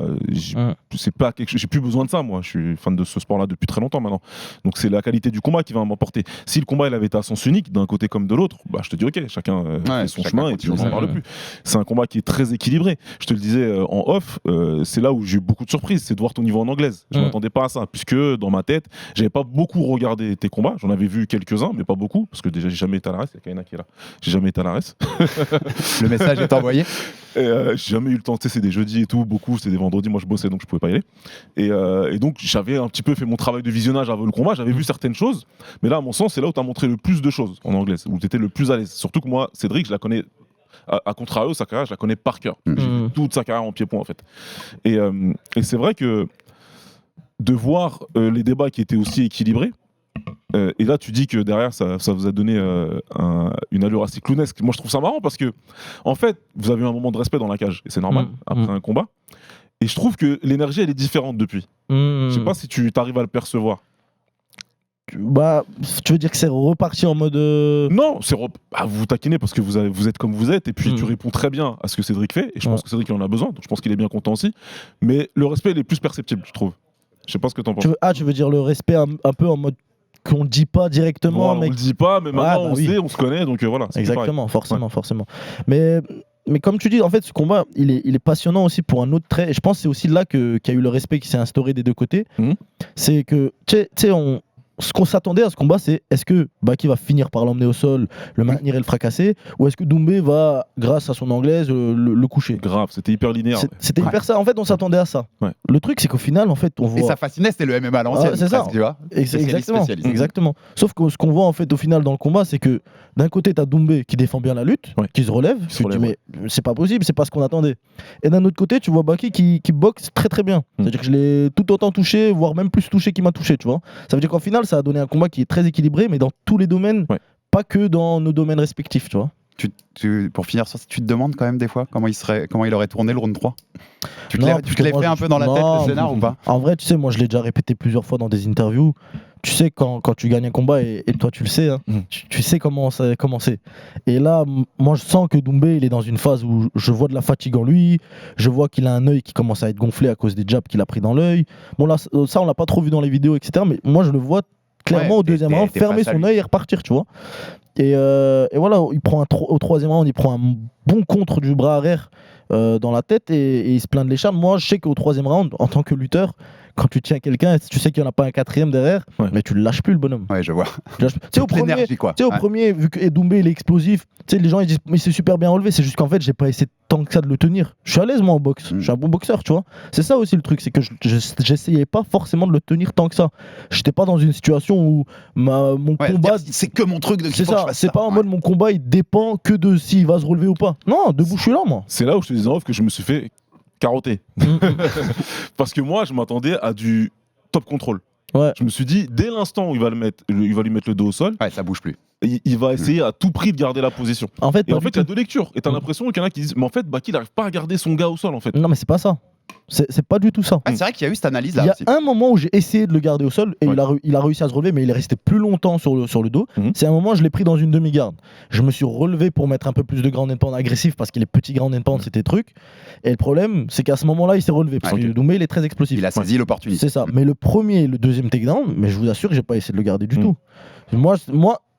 c'est pas quelque chose, j'ai plus besoin de ça, moi. Je suis fan de ce sport-là depuis très longtemps maintenant. Donc c'est la qualité du combat qui va m'emporter. Si le combat il avait été à sens unique, d'un côté comme de l'autre, bah, je te dis ok, chacun fait son chemin et puis on s'en parle plus. C'est un combat qui est très équilibré. Je te le disais en off, c'est là où j'ai eu beaucoup de surprises, c'est de voir ton niveau en anglaise. Je m'attendais pas à ça, puisque dans ma tête, j'avais pas beaucoup regardé tes combats. J'en avais vu quelques-uns, mais pas beaucoup, parce que déjà j'ai jamais été à l'ARES. Il y a Kaina qui est là. J'ai jamais été à l'ARES. Le message est envoyé. J'ai jamais eu le temps. Tu sais, c'est des jeudis et tout, beaucoup. C'était des vendredis. Moi, je bossais, donc je pouvais pas y aller. Et donc j'avais un petit peu fait mon travail de visionnage avant le combat. J'avais vu certaines choses, mais là, à mon sens, c'est là où tu as montré le plus de choses en anglaise, où tu étais le plus à l'aise. Surtout que moi, Cédric, je la connais. À contrario, sa carrière, je la connais par cœur. J'ai vu toute sa carrière en pied-point, en fait. Et c'est vrai que de voir les débats qui étaient aussi équilibrés, et là, tu dis que derrière, ça vous a donné une allure assez clownesque. Moi, je trouve ça marrant parce que, en fait, vous avez eu un moment de respect dans la cage, et c'est normal, après un combat. Et je trouve que l'énergie, elle est différente depuis. Je sais pas si tu arrives à le percevoir. Bah, tu veux dire que c'est reparti en mode. Non, vous vous taquinez parce que vous êtes comme vous êtes, et puis tu réponds très bien à ce que Cédric fait, et je pense que Cédric en a besoin, donc je pense qu'il est bien content aussi. Mais le respect, il est plus perceptible, je trouve. Je sais pas ce que t'en penses. Tu veux dire le respect un peu en mode qu'on ne dit pas directement, voilà, mais on le dit pas, mais maintenant on sait, on se connaît, donc voilà. Exactement, forcément. Mais comme tu dis, en fait, ce combat, il est passionnant aussi pour un autre trait, et je pense que c'est aussi là qu'il y a eu le respect qui s'est instauré des deux côtés. C'est que, tu sais, ce qu'on s'attendait à ce combat, c'est est-ce que Baki va finir par l'emmener au sol, le maintenir et le fracasser, ou est-ce que Doumbé va, grâce à son anglaise, le coucher? Grave, c'était hyper linéaire. C'était hyper ça. En fait, on s'attendait à ça. Ouais. Le truc, c'est qu'au final, en fait, on voit. Et ça fascinait, c'était le MMA à l'ancienne. C'est ça. Presque, tu vois. Exactement. Sauf que ce qu'on voit en fait au final dans le combat, c'est que d'un côté, t'as Doumbé qui défend bien la lutte, qui se relève. Tu te dis, mais c'est pas possible, c'est pas ce qu'on attendait. Et d'un autre côté, tu vois Baki qui boxe très très bien. C'est-à-dire que je l'ai tout autant touché, voire même plus touché qu'il m'a touché, tu vois. Ça veut dire qu'en final, ça a donné un combat qui est très équilibré, mais dans tous les domaines, pas que dans nos domaines respectifs, tu vois. Pour finir sur ça, tu te demandes quand même des fois comment il aurait tourné le round 3? Tu te l'as fait un peu dans la tête, le scénar, ou pas? En vrai, tu sais, moi je l'ai déjà répété plusieurs fois dans des interviews. Tu sais, quand tu gagnes un combat, et toi tu le sais, hein, tu sais comment c'est. Et là, moi je sens que Doumbé, il est dans une phase où je vois de la fatigue en lui, je vois qu'il a un œil qui commence à être gonflé à cause des jabs qu'il a pris dans l'œil. Bon, là, ça on l'a pas trop vu dans les vidéos, etc. Mais moi je le vois clairement au deuxième round fermer son œil et repartir, tu vois. Et voilà, il prend au troisième round, il prend un bon contre du bras arrière dans la tête et il se plaint de l'écharpe. Moi, je sais qu'au troisième round, en tant que lutteur, quand tu tiens quelqu'un, tu sais qu'il n'y en a pas un quatrième derrière, mais tu le lâches plus, le bonhomme. Ouais, je vois. Tu sais, au premier, vu que Doumbé il est explosif, tu sais, les gens ils disent mais c'est super bien relevé. C'est juste qu'en fait, j'ai pas essayé tant que ça de le tenir. Je suis à l'aise moi en boxe. Je suis un bon boxeur, tu vois. C'est ça aussi le truc, c'est que j'essayais pas forcément de le tenir tant que ça. J'étais pas dans une situation où mon combat. C'est que mon truc de. C'est ça. C'est pas en mode mon combat il dépend que de s'il va se relever ou pas. Non, debout je suis là moi. C'est là où je te disais en off que je me suis fait carotter. Parce que moi, je m'attendais à du top control. Ouais. Je me suis dit, dès l'instant où il va lui mettre le dos au sol, ça bouge plus. Il va essayer à tout prix de garder la position. En fait, il y a deux lectures. Et t'as l'impression qu'il y en a qui disent, mais en fait, Baki, il n'arrive pas à garder son gars au sol, en fait. Non, mais c'est pas ça. C'est pas du tout ça. C'est vrai qu'il y a eu cette analyse là. Il y a un moment où j'ai essayé de le garder au sol et il a réussi à se relever, mais il est resté plus longtemps sur le dos. C'est un moment où je l'ai pris dans une demi-garde. Je me suis relevé pour mettre un peu plus de ground and pound agressif parce qu'il est petit ground and pound, c'était truc. Et le problème, c'est qu'à ce moment-là, il s'est relevé parce que Doumbé, il est très explosif. Il a saisi l'opportunité. C'est ça. Mais le premier et le deuxième takedown, mais je vous assure que j'ai pas essayé de le garder du tout. Moi,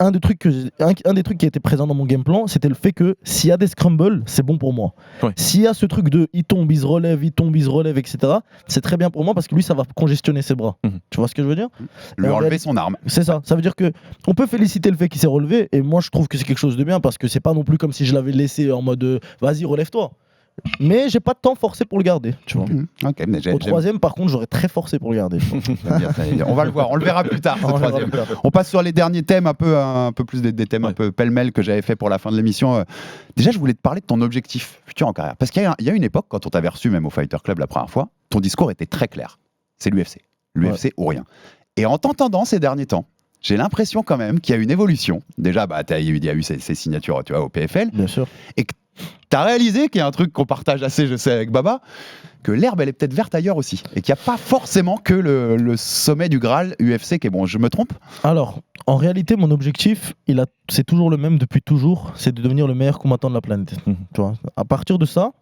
un des trucs qui était présent dans mon game plan, c'était le fait que s'il y a des scrambles, c'est bon pour moi. S'il y a ce truc de il tombe, il se relève, etc., c'est très bien pour moi parce que lui, ça va congestionner ses bras. Tu vois ce que je veux dire? Lui enlever son arme. C'est ça. Ça veut dire que on peut féliciter le fait qu'il s'est relevé et moi, je trouve que c'est quelque chose de bien parce que c'est pas non plus comme si je l'avais laissé en mode vas-y, relève-toi. Mais j'ai pas de temps forcé pour le garder, tu vois. Okay, mais au troisième, par contre, j'aurais très forcé pour le garder. On va le voir, on le verra plus tard. On passe sur les derniers thèmes, un peu plus des thèmes un peu pêle-mêle que j'avais fait pour la fin de l'émission. Déjà, je voulais te parler de ton objectif futur en carrière. Parce qu'il y a une époque, quand on t'avait reçu même au Fighter Club la première fois, ton discours était très clair. C'est l'UFC. L'UFC ou rien. Et en t'entendant ces derniers temps, j'ai l'impression quand même qu'il y a une évolution. Déjà, il y a eu ces signatures, tu vois, au PFL. Bien sûr. Et que t'as réalisé qu'il y a un truc qu'on partage assez, je sais, avec Baba, que l'herbe, elle est peut-être verte ailleurs aussi. Et qu'il n'y a pas forcément que le sommet du Graal UFC qui est bon. Je me trompe ? Alors, en réalité, mon objectif, c'est toujours le même depuis toujours, c'est de devenir le meilleur combattant de la planète. Tu vois, à partir de ça,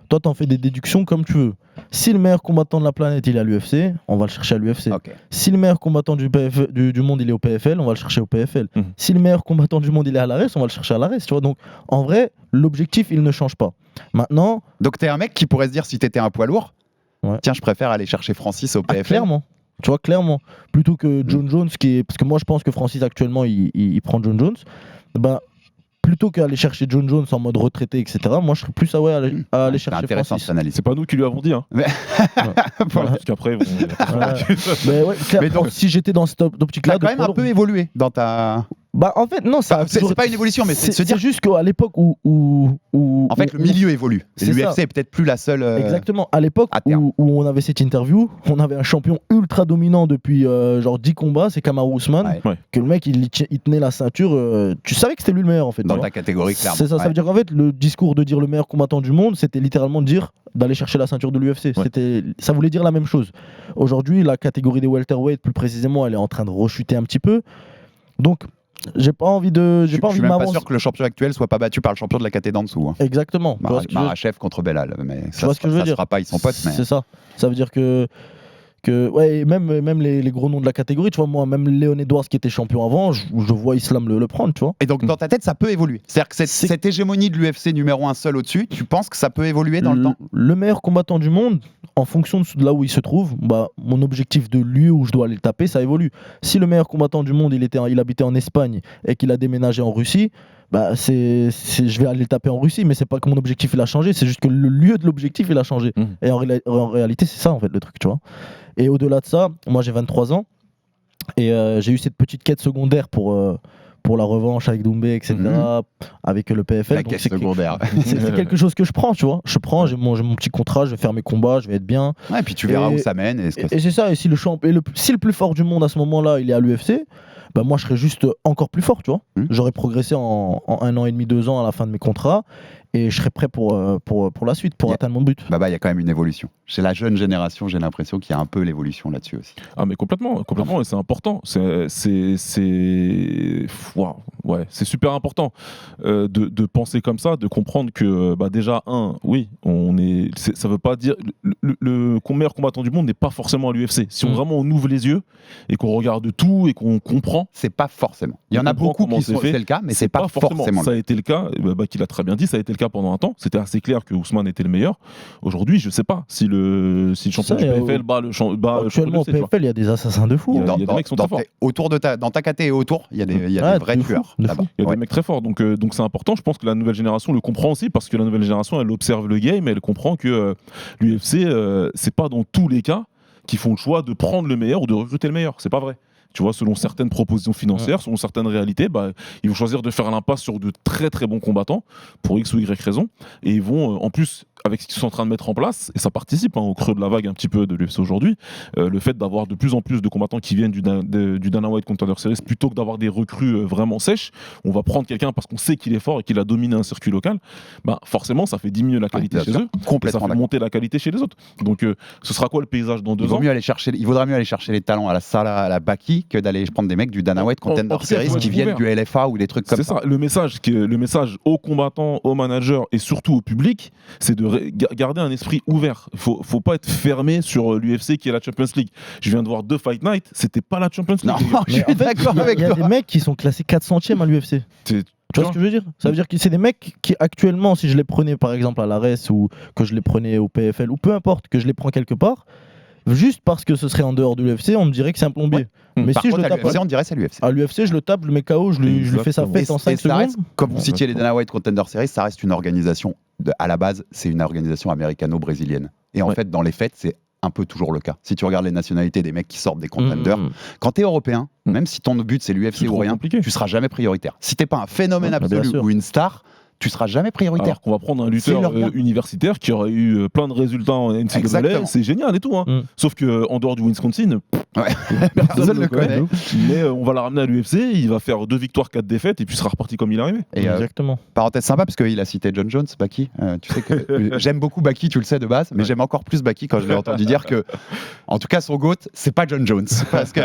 toi, t'en fais des déductions comme tu veux. Si le meilleur combattant de la planète, il est à l'UFC, on va le chercher à l'UFC. Ok. Si le meilleur combattant du monde, il est au PFL, on va le chercher au PFL. Si le meilleur combattant du monde, il est à l'ARES, on va le chercher à l'ARES. Tu vois, donc, en vrai, l'objectif, il ne change pas. Maintenant... Donc t'es un mec qui pourrait se dire, si t'étais un poids lourd, Ouais. tiens, je préfère aller chercher Francis au PFL. Clairement. Tu vois, clairement. Plutôt que John Jones, parce que moi, je pense que Francis, actuellement, il prend John Jones. Bah, plutôt qu'aller chercher John Jones en mode retraité, etc., moi, je serais plus à aller C'est chercher intéressant Francis. cette analyse. C'est pas nous qui lui avons dit. Hein. Voilà. Parce qu'après, ils vont- Mais ouais, Mais donc, si j'étais dans cette optique-là... T'as quand même un peu évolué dans ta... Bah, en fait, non, ça a C'est toujours- pas une évolution, mais c'est de se dire... C'est juste qu'à l'époque où... En fait, le milieu évolue. C'est L'UFC ça. est peut-être plus la seule... Exactement. À l'époque à terme. où on avait cette interview, on avait un champion ultra dominant depuis genre 10 combats, c'est Kamaru Usman. Ouais. Ouais. Que le mec, il tenait la ceinture. Tu savais que c'était lui le meilleur, en fait. Dans tu vois. ta catégorie, clairement. C'est ça, ça Ouais. veut dire qu'en fait, le discours de dire le meilleur combattant du monde, c'était littéralement de dire d'aller chercher la ceinture de l'UFC. Ouais. Ça voulait dire la même chose. Aujourd'hui, la catégorie des welterweight, plus précisément, elle est en train de rechuter un petit peu. Donc, j'ai pas envie de, Je suis de même pas m'avancer. sûr que le champion actuel soit pas battu par le champion de la catégorie d'en dessous. Hein. Exactement. Tu vois ce que je veux- Marachev contre Belal. Mais ça, vois ce que je veux ça dire. sera pas, ils sont potes. Mais... C'est ça. Ça veut dire que ouais, et même les gros noms de la catégorie, tu vois, moi, même Léon Edwards qui était champion avant, je vois Islam le prendre, tu vois. Et donc, dans ta tête, ça peut évoluer. C'est-à-dire que C'est- cette hégémonie de l'UFC numéro 1 seul au-dessus, tu penses que ça peut évoluer dans le temps ? Le meilleur combattant du monde, en fonction de là où il se trouve, bah, mon objectif de lieu où je dois aller le taper, ça évolue. Si le meilleur combattant du monde, il habitait en Espagne et qu'il a déménagé en Russie, bah, je vais aller le taper en Russie, mais c'est pas que mon objectif il a changé, c'est juste que le lieu de l'objectif il a changé. Et en réalité, c'est ça en fait le truc, tu vois. Et au-delà de ça, moi j'ai 23 ans et j'ai eu cette petite quête secondaire pour la revanche avec Doumbé, etc., avec le PFL. La Donc, caisse c'est secondaire. c'est quelque chose que je prends, tu vois. Je prends, j'ai mon petit contrat, je vais faire mes combats, je vais être bien. Ouais, et puis tu verras Et- où ça mène. Et ce que Et c'est ça, et si le plus fort du monde à ce moment-là, il est à l'UFC, bah moi je serais juste encore plus fort, tu vois. J'aurais progressé en 1 an et demi, 2 ans à la fin de mes contrats, et je serais prêt pour la suite, pour atteindre mon but. Bah, il y a quand même une évolution. Chez la jeune génération, j'ai l'impression qu'il y a un peu l'évolution là-dessus aussi. Ah mais complètement, et c'est important. Waouh, ouais, c'est super important de penser comme ça, de comprendre que bah, déjà oui, ça veut pas dire le meilleur combattant du monde n'est pas forcément à l'UFC. Si vraiment on ouvre les yeux et qu'on regarde tout et qu'on comprend, c'est pas forcément. Il y en on a comprend beaucoup comment qui c'est sont fait. c'est le cas, mais c'est pas forcément. Ça a été le cas. Qu'il a très bien dit, ça a été le cas pendant un temps. C'était assez clair que Ousmane était le meilleur. Aujourd'hui, je sais pas si le champion Ça, du PFL bat le champion Actuellement au de l'UFC, tu vois. PFL, il y a des assassins de fou. Il y a des mecs qui sont très forts. Autour de dans ta caté et autour, il y a des Ouais, vrais de fou, tueurs de là-bas. fou. Il y a Ouais. des mecs très forts, donc c'est important. Je pense que la nouvelle génération le comprend aussi, parce que la nouvelle génération, elle observe le game, et elle comprend que l'UFC, c'est pas dans tous les cas qu'ils font le choix de prendre le meilleur ou de recruter le meilleur. C'est pas vrai. Tu vois, selon certaines propositions financières, selon certaines réalités, bah, ils vont choisir de faire l'impasse sur de très très bons combattants pour X ou Y raison, et ils vont en plus, avec ce qu'ils sont en train de mettre en place, et ça participe au creux de la vague un petit peu de l'UFC aujourd'hui, le fait d'avoir de plus en plus de combattants qui viennent du Dana White Contender Series plutôt que d'avoir des recrues vraiment sèches. On va prendre quelqu'un parce qu'on sait qu'il est fort et qu'il a dominé un circuit local, bah, forcément ça fait diminuer la qualité bien chez sûr. eux, et Complètement ça fait d'accord. monter la qualité chez les autres. Donc ce sera quoi le paysage dans 2 ans? Il vaudra mieux aller chercher les talents à la Salah, à la Baki, que d'aller prendre des mecs du Dana White Contender En tout cas, Series faut qui être viennent ouvert. du LFA ou des trucs comme C'est ça, le message aux combattants, aux managers et surtout au public, c'est de garder un esprit ouvert. Faut pas être fermé sur l'UFC qui est la Champions League. Je viens de voir 2 Fight Night, c'était pas la Champions League. Non, les gars. je suis Mais en fait, d'accord avec il y a toi. des mecs qui sont classés 400e à l'UFC. C'est- Tu vois ce que je veux dire? Ça veut dire que c'est des mecs qui actuellement, si je les prenais par exemple à l'ARES ou que je les prenais au PFL ou peu importe, que je les prends quelque part, juste parce que ce serait en dehors de l'UFC, on me dirait que c'est un plombier. Mais Par si je contre, le à tape l'UFC, on dirait c'est l'UFC. à l'UFC, je le tape, je le mets KO, je lui fais sa fête en 5 ça reste, secondes. comme vous citiez les Dana White Contender Series, ça reste une organisation, à la base, c'est une organisation américano-brésilienne. Et en Ouais. fait, dans les faits, c'est un peu toujours le cas. Si tu regardes les nationalités des mecs qui sortent des contenders, quand t'es européen, même si ton but c'est l'UFC C'est ou trop rien, compliqué. tu seras jamais prioritaire. Si t'es pas un phénomène Ouais, bah, bien absolu sûr. ou une star, tu seras jamais prioritaire. Alors qu'on va prendre un C'est lutteur leur gars. universitaire qui aurait eu plein de résultats en NCAA, Exactement. c'est génial et tout. Hein. Sauf qu'en dehors du Wisconsin, Ouais. personne ne le connaît. connaît. Mais on va la ramener à l'UFC, il va faire 2 victoires, 4 défaites et puis il sera reparti comme il est arrivé. Et Exactement. parenthèse sympa, parce qu'il a cité John Jones, Baki. Tu sais que j'aime beaucoup Baki, tu le sais de base, mais j'aime encore plus Baki quand je l'ai entendu dire que, en tout cas, son GOAT, c'est pas John Jones. Parce que...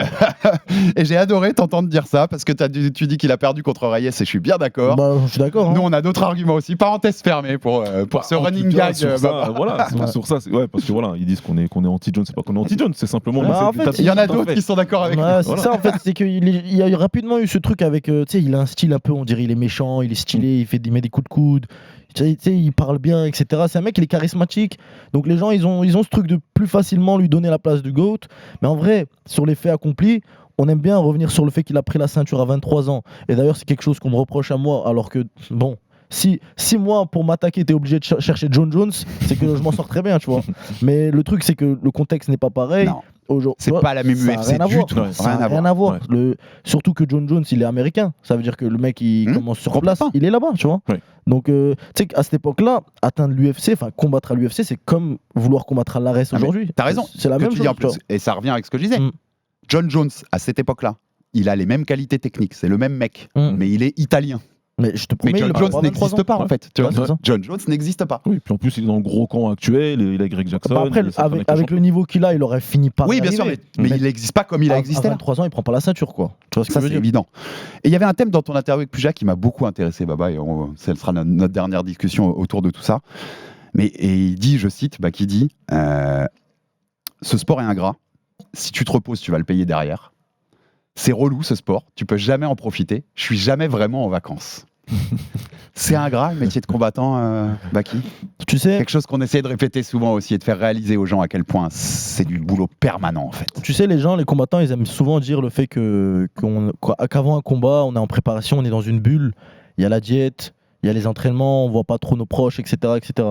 et j'ai adoré t'entendre dire ça, parce que tu dis qu'il a perdu contre Reyes, et je suis bien d'accord. Bah, je suis d'accord. hein. Nous, on a d'autres arguments aussi. Parenthèse fermée pour ce En running tout cas, gag. sur ça, Baba. voilà, sur ça, ouais, parce que voilà, ils disent qu'on est anti-Jones, c'est pas qu'on est anti-Jones, c'est simplement. Bah, c'est en du fait, tapis Il y en a tout à d'autres fait. qui sont d'accord avec Ouais, nous. c'est ça en fait, c'est qu'il y a rapidement eu ce truc avec, tu sais, il a un style un peu, on dirait il est méchant, il est stylé, il met des coups de coude, tu sais, il parle bien, etc. C'est un mec, il est charismatique, donc les gens ils ont ce truc de plus facilement lui donner la place du GOAT, mais en vrai, sur les faits accomplis, on aime bien revenir sur le fait qu'il a pris la ceinture à 23 ans, et d'ailleurs c'est quelque chose qu'on me reproche à moi, alors que, bon... Si moi, pour m'attaquer, t'es obligé de chercher John Jones, c'est que je m'en sors très bien, tu vois. Mais le truc, c'est que le contexte n'est pas pareil. Non. Aujourd'hui, C'est tu vois, pas la même ça a UFC rien à du voir. tout. Ouais. Ça a rien à à voir. Ouais. Surtout que John Jones, il est américain. Ça veut dire que le mec, il commence sur place. Complètement. Il est là-bas, tu vois. Ouais. Donc, tu sais qu'à cette époque-là, atteindre l'UFC, enfin combattre à l'UFC, c'est comme vouloir combattre à l'ARES Ah, mais aujourd'hui. t'as raison. C'est la Que même tu chose. dis en tu vois. plus. Et ça revient avec ce que je disais. Mm. John Jones, à cette époque-là, il a les mêmes qualités techniques. C'est le même mec. Mm. Mais il est italien. Mais je te Mais promets, John il a Jones pas 23 n'existe ans. pas, en fait. Tu vois. Ouais, c'est ça. John Jones n'existe pas. Oui, puis en plus, il est dans le gros camp actuel, il a Greg Jackson. Bah après, il s'entraîne avec le niveau qu'il a, il aurait fini par. Oui, y bien sûr, arriver. mais il n'existe pas comme il a À existé là. 23 ans, il prend pas la ceinture, quoi. Tu vois ce que Ça, je veux c'est dire. évident. Et il y avait un thème dans ton interview avec Puja qui m'a beaucoup intéressé, Baba, et ce sera notre dernière discussion autour de tout ça. Et il dit, je cite, qui dit ce sport est ingrat. Si tu te reposes, tu vas le payer derrière. C'est relou ce sport. Tu peux jamais en profiter. Je suis jamais vraiment en vacances. C'est ingrat le métier de combattant, Baki. Tu sais, Quelque chose qu'on essaie de répéter souvent aussi et de faire réaliser aux gens à quel point c'est du boulot permanent en fait. Tu sais, les gens, les combattants, ils aiment souvent dire le fait qu'avant un combat, on est en préparation, on est dans une bulle, il y a la diète, il y a les entraînements, on voit pas trop nos proches, etc. etc.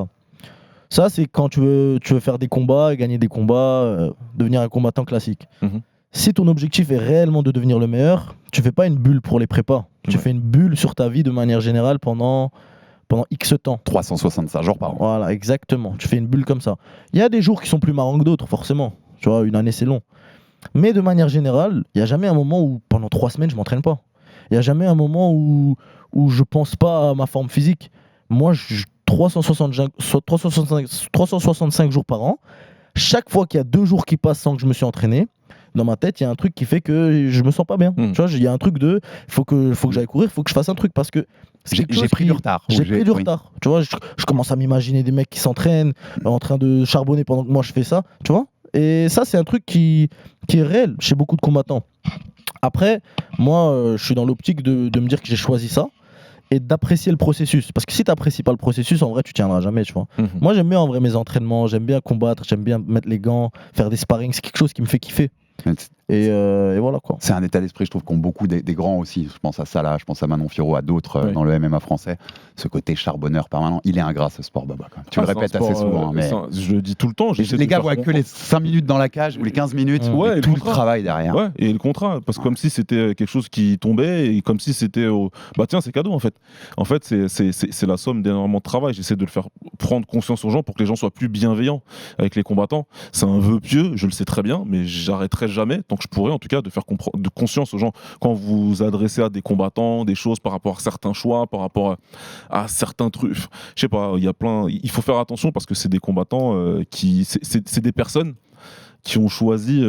Ça, c'est quand tu veux faire des combats, gagner des combats, devenir un combattant classique. Mhm. Si ton objectif est réellement de devenir le meilleur, tu fais pas une bulle pour les prépas. Tu Ouais. fais une bulle sur ta vie de manière générale pendant X temps. 365 jours par an. Voilà, exactement. Tu fais une bulle comme ça. Il y a des jours qui sont plus marrants que d'autres, forcément. Tu vois, une année, c'est long. Mais de manière générale, il n'y a jamais un moment où, pendant 3 semaines, je m'entraîne pas. Il n'y a jamais un moment où je pense pas à ma forme physique. Moi, 365 jours par an. Chaque fois qu'il y a 2 jours qui passent sans que je me suis entraîné, dans ma tête, il y a un truc qui fait que je me sens pas bien. Tu vois, il y a un truc de faut que j'aille courir, faut que je fasse un truc parce que c'est quelque J'ai chose pris qui- du retard. J'ai pris du retard. Tu vois, je commence à m'imaginer des mecs qui s'entraînent en train de charbonner pendant que moi je fais ça, tu vois. Et ça, c'est un truc qui est réel chez beaucoup de combattants. Après, moi, je suis dans l'optique de me dire que j'ai choisi ça et d'apprécier le processus. Parce que si tu n'apprécies pas le processus, en vrai, tu tiendras jamais, tu vois. Mhm. Moi, j'aime bien en vrai mes entraînements, j'aime bien combattre, j'aime bien mettre les gants, faire des sparring, c'est quelque chose qui me fait kiffer. Et voilà quoi. C'est un état d'esprit, je trouve, qu'ont beaucoup des grands aussi. Je pense à Salah, je pense à Manon Fiorot, à d'autres Ouais. dans le MMA français. Ce côté charbonneur permanent, il est ingrat ce sport, Baba. Quand même. Tu le Ah, c'est un répètes sport, assez souvent. Hein, mais je le dis tout le temps. j'essaie les de gars faire voient que comprendre. les 5 minutes dans la cage ou les 15 minutes, Ouais, mais et tout le le contrat. travail derrière. Ouais, et le contrat, parce que comme si c'était quelque chose qui tombait et comme si c'était bah tiens, c'est cadeau en fait. En fait, c'est la somme d'énormément de travail. J'essaie de le faire prendre conscience aux gens pour que les gens soient plus bienveillants avec les combattants. C'est un vœu pieux, je le sais très bien, mais j'arrêterai jamais tant que je pourrai en tout cas de faire de conscience aux gens quand vous vous adressez à des combattants, des choses par rapport à certains choix, par rapport à certains trucs. Je sais pas, il y a plein. Il faut faire attention parce que c'est des combattants c'est des personnes qui ont choisi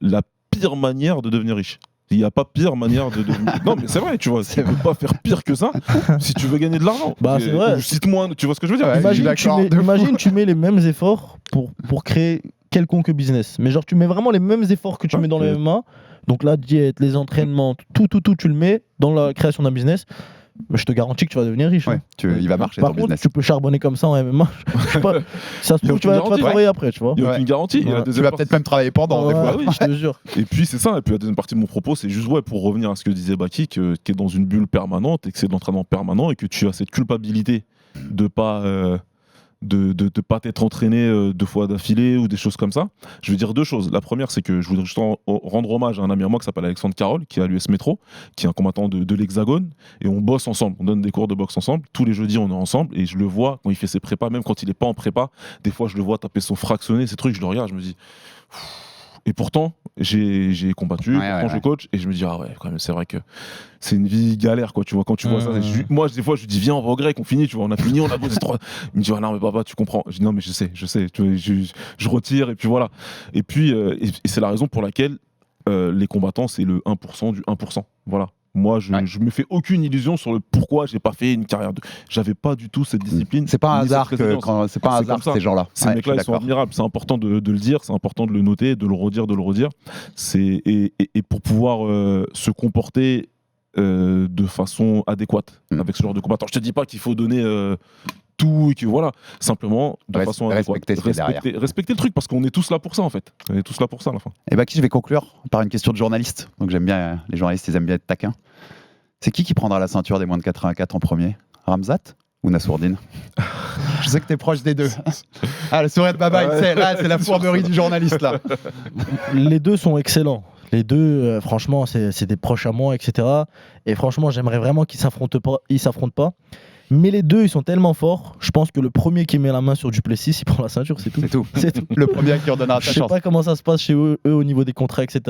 la pire manière de devenir riche. Il n'y a pas pire manière de devenir. Non, mais c'est vrai, tu vois, tu peux pas faire pire que ça si tu veux gagner de l'argent. Bah, c'est vrai. Cite-moi, tu vois ce que je veux dire. Ouais, Imagine, je suis d'accord, de fou. imagine tu mets les mêmes efforts pour créer quelconque business. Mais genre, tu mets vraiment les mêmes efforts que tu mets dans le MMA. Donc la diète, les entraînements, tout, tu le mets dans la création d'un business. Mais je te garantis que tu vas devenir riche. Ouais, hein. il va marcher Par ton contre, business. tu peux charbonner comme ça en MMA. Je sais pas, ça se Il y a trouve, tu vas aucune garantie, travailler après, tu vois. Il n'y a Ouais. aucune garantie. Et la Tu deuxième vas partie- peut-être même travailler pendant des Ouais, fois. oui, je te jure. Et puis c'est ça, et puis la deuxième partie de mon propos, c'est juste pour revenir à ce que disait Baki, qui est dans une bulle permanente et que c'est de l'entraînement permanent et que tu as cette culpabilité de pas de pas t'être entraîné 2 fois d'affilée ou des choses comme ça. Je veux dire 2 choses. La première, c'est que je voudrais juste rendre hommage à un ami à moi qui s'appelle Alexandre Carole, qui est à l'US Métro, qui est un combattant de l'Hexagone, et on bosse ensemble, on donne des cours de boxe ensemble. Tous les jeudis, on est ensemble, et je le vois quand il fait ses prépas, même quand il est pas en prépa. Des fois, je le vois taper son fractionné, ces trucs, je le regarde, je me dis. Et pourtant, j'ai combattu, je coach, et je me dis, ah ouais, quand même, c'est vrai que c'est une vie galère, quoi, tu vois, quand tu vois ça. Moi, des fois, je lui dis, viens, on va au grec, on finit, tu vois, on a fini, on a bossé 3. Il me dit, ah non, mais papa, tu comprends. Je dis, non, mais je sais, tu vois, je retire, et puis voilà. Et puis, et c'est la raison pour laquelle les combattants, c'est le 1% du 1%. Voilà. Moi, je me fais aucune illusion sur le pourquoi j'ai pas fait une carrière. J'avais pas du tout cette discipline. C'est pas un hasard que ces gens-là. Ces mecs-là, ils sont admirables. C'est important de le dire, c'est important de le noter, de le redire. Et pour pouvoir se comporter de façon adéquate avec ce genre de combattant. Je te dis pas qu'il faut donner tout et que voilà, simplement de façon adéquate. Respecter le truc parce qu'on est tous là pour ça en fait. On est tous là pour ça à la fin. Et bah qui je vais conclure par une question de journaliste. Donc j'aime bien les journalistes, ils aiment bien être taquins. C'est qui prendra la ceinture des moins de 84 en premier? Ramzat ou Nassourdine? Je sais que t'es proche des deux. Ah, le sourire de Baba, là c'est la fourberie du journaliste là. Les deux sont excellents. Les deux, franchement, c'est des proches à moi, etc. Et franchement, j'aimerais vraiment qu'ils s'affrontent pas. Mais les deux, ils sont tellement forts. Je pense que le premier qui met la main sur Duplessis, il prend la ceinture, c'est tout. C'est tout. Le premier qui redonnera sa chance. Je sais pas comment ça se passe chez eux au niveau des contrats, etc.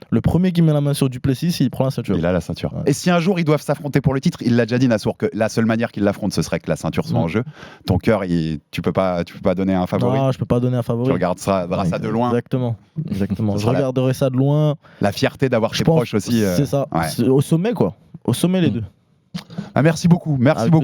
Le premier qui met la main sur Duplessis, il prend la ceinture. Il a la ceinture. Ouais. Et si un jour ils doivent s'affronter pour le titre, il l'a déjà dit Nassour que la seule manière qu'il l'affronte, ce serait que la ceinture soit en jeu. Ton cœur, tu peux pas donner un favori. Non, je peux pas donner un favori. Tu regarderas ça de loin. Exactement. Je regarderai ça de loin. La fierté d'avoir tes proches aussi. C'est ça. Ouais. Au sommet, quoi. Au sommet, les deux. Ah, merci beaucoup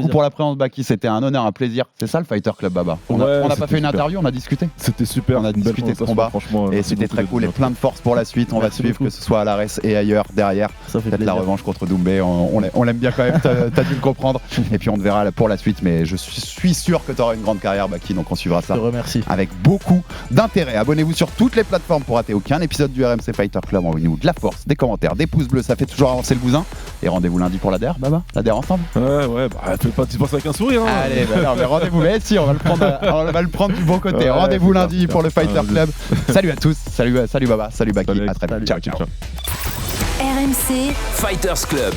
pour la présence, Baki. C'était un honneur, un plaisir. C'est ça le Fighter Club, Baba. On n'a pas fait une interview, on a discuté. C'était super. On a discuté de combat. Et c'était très cool. Et plein de force pour la suite. On va suivre, que ce soit à l'Ares et ailleurs derrière. Peut-être la revanche contre Doumbé. On l'aime bien quand même. T'as dû le comprendre. Et puis on te verra pour la suite. Mais je suis sûr que tu auras une grande carrière, Baki. Donc on suivra ça. Je te remercie. Avec beaucoup d'intérêt. Abonnez-vous sur toutes les plateformes pour rater aucun épisode du RMC Fighter Club. Envoyez-nous de la force, des commentaires, des pouces bleus. Ça fait toujours avancer le bousin. Et rendez-vous lundi pour la DER, Baba. La DER ensemble. Ouais, fais pas tu penses avec un sourire. Hein. Allez, non, mais rendez-vous. Mais si, on va le prendre du bon côté. Rendez-vous lundi pour le Fighter Club. Salut à tous. Salut Baba. Salut Baki. À très vite. Ciao. RMC Fighters Club.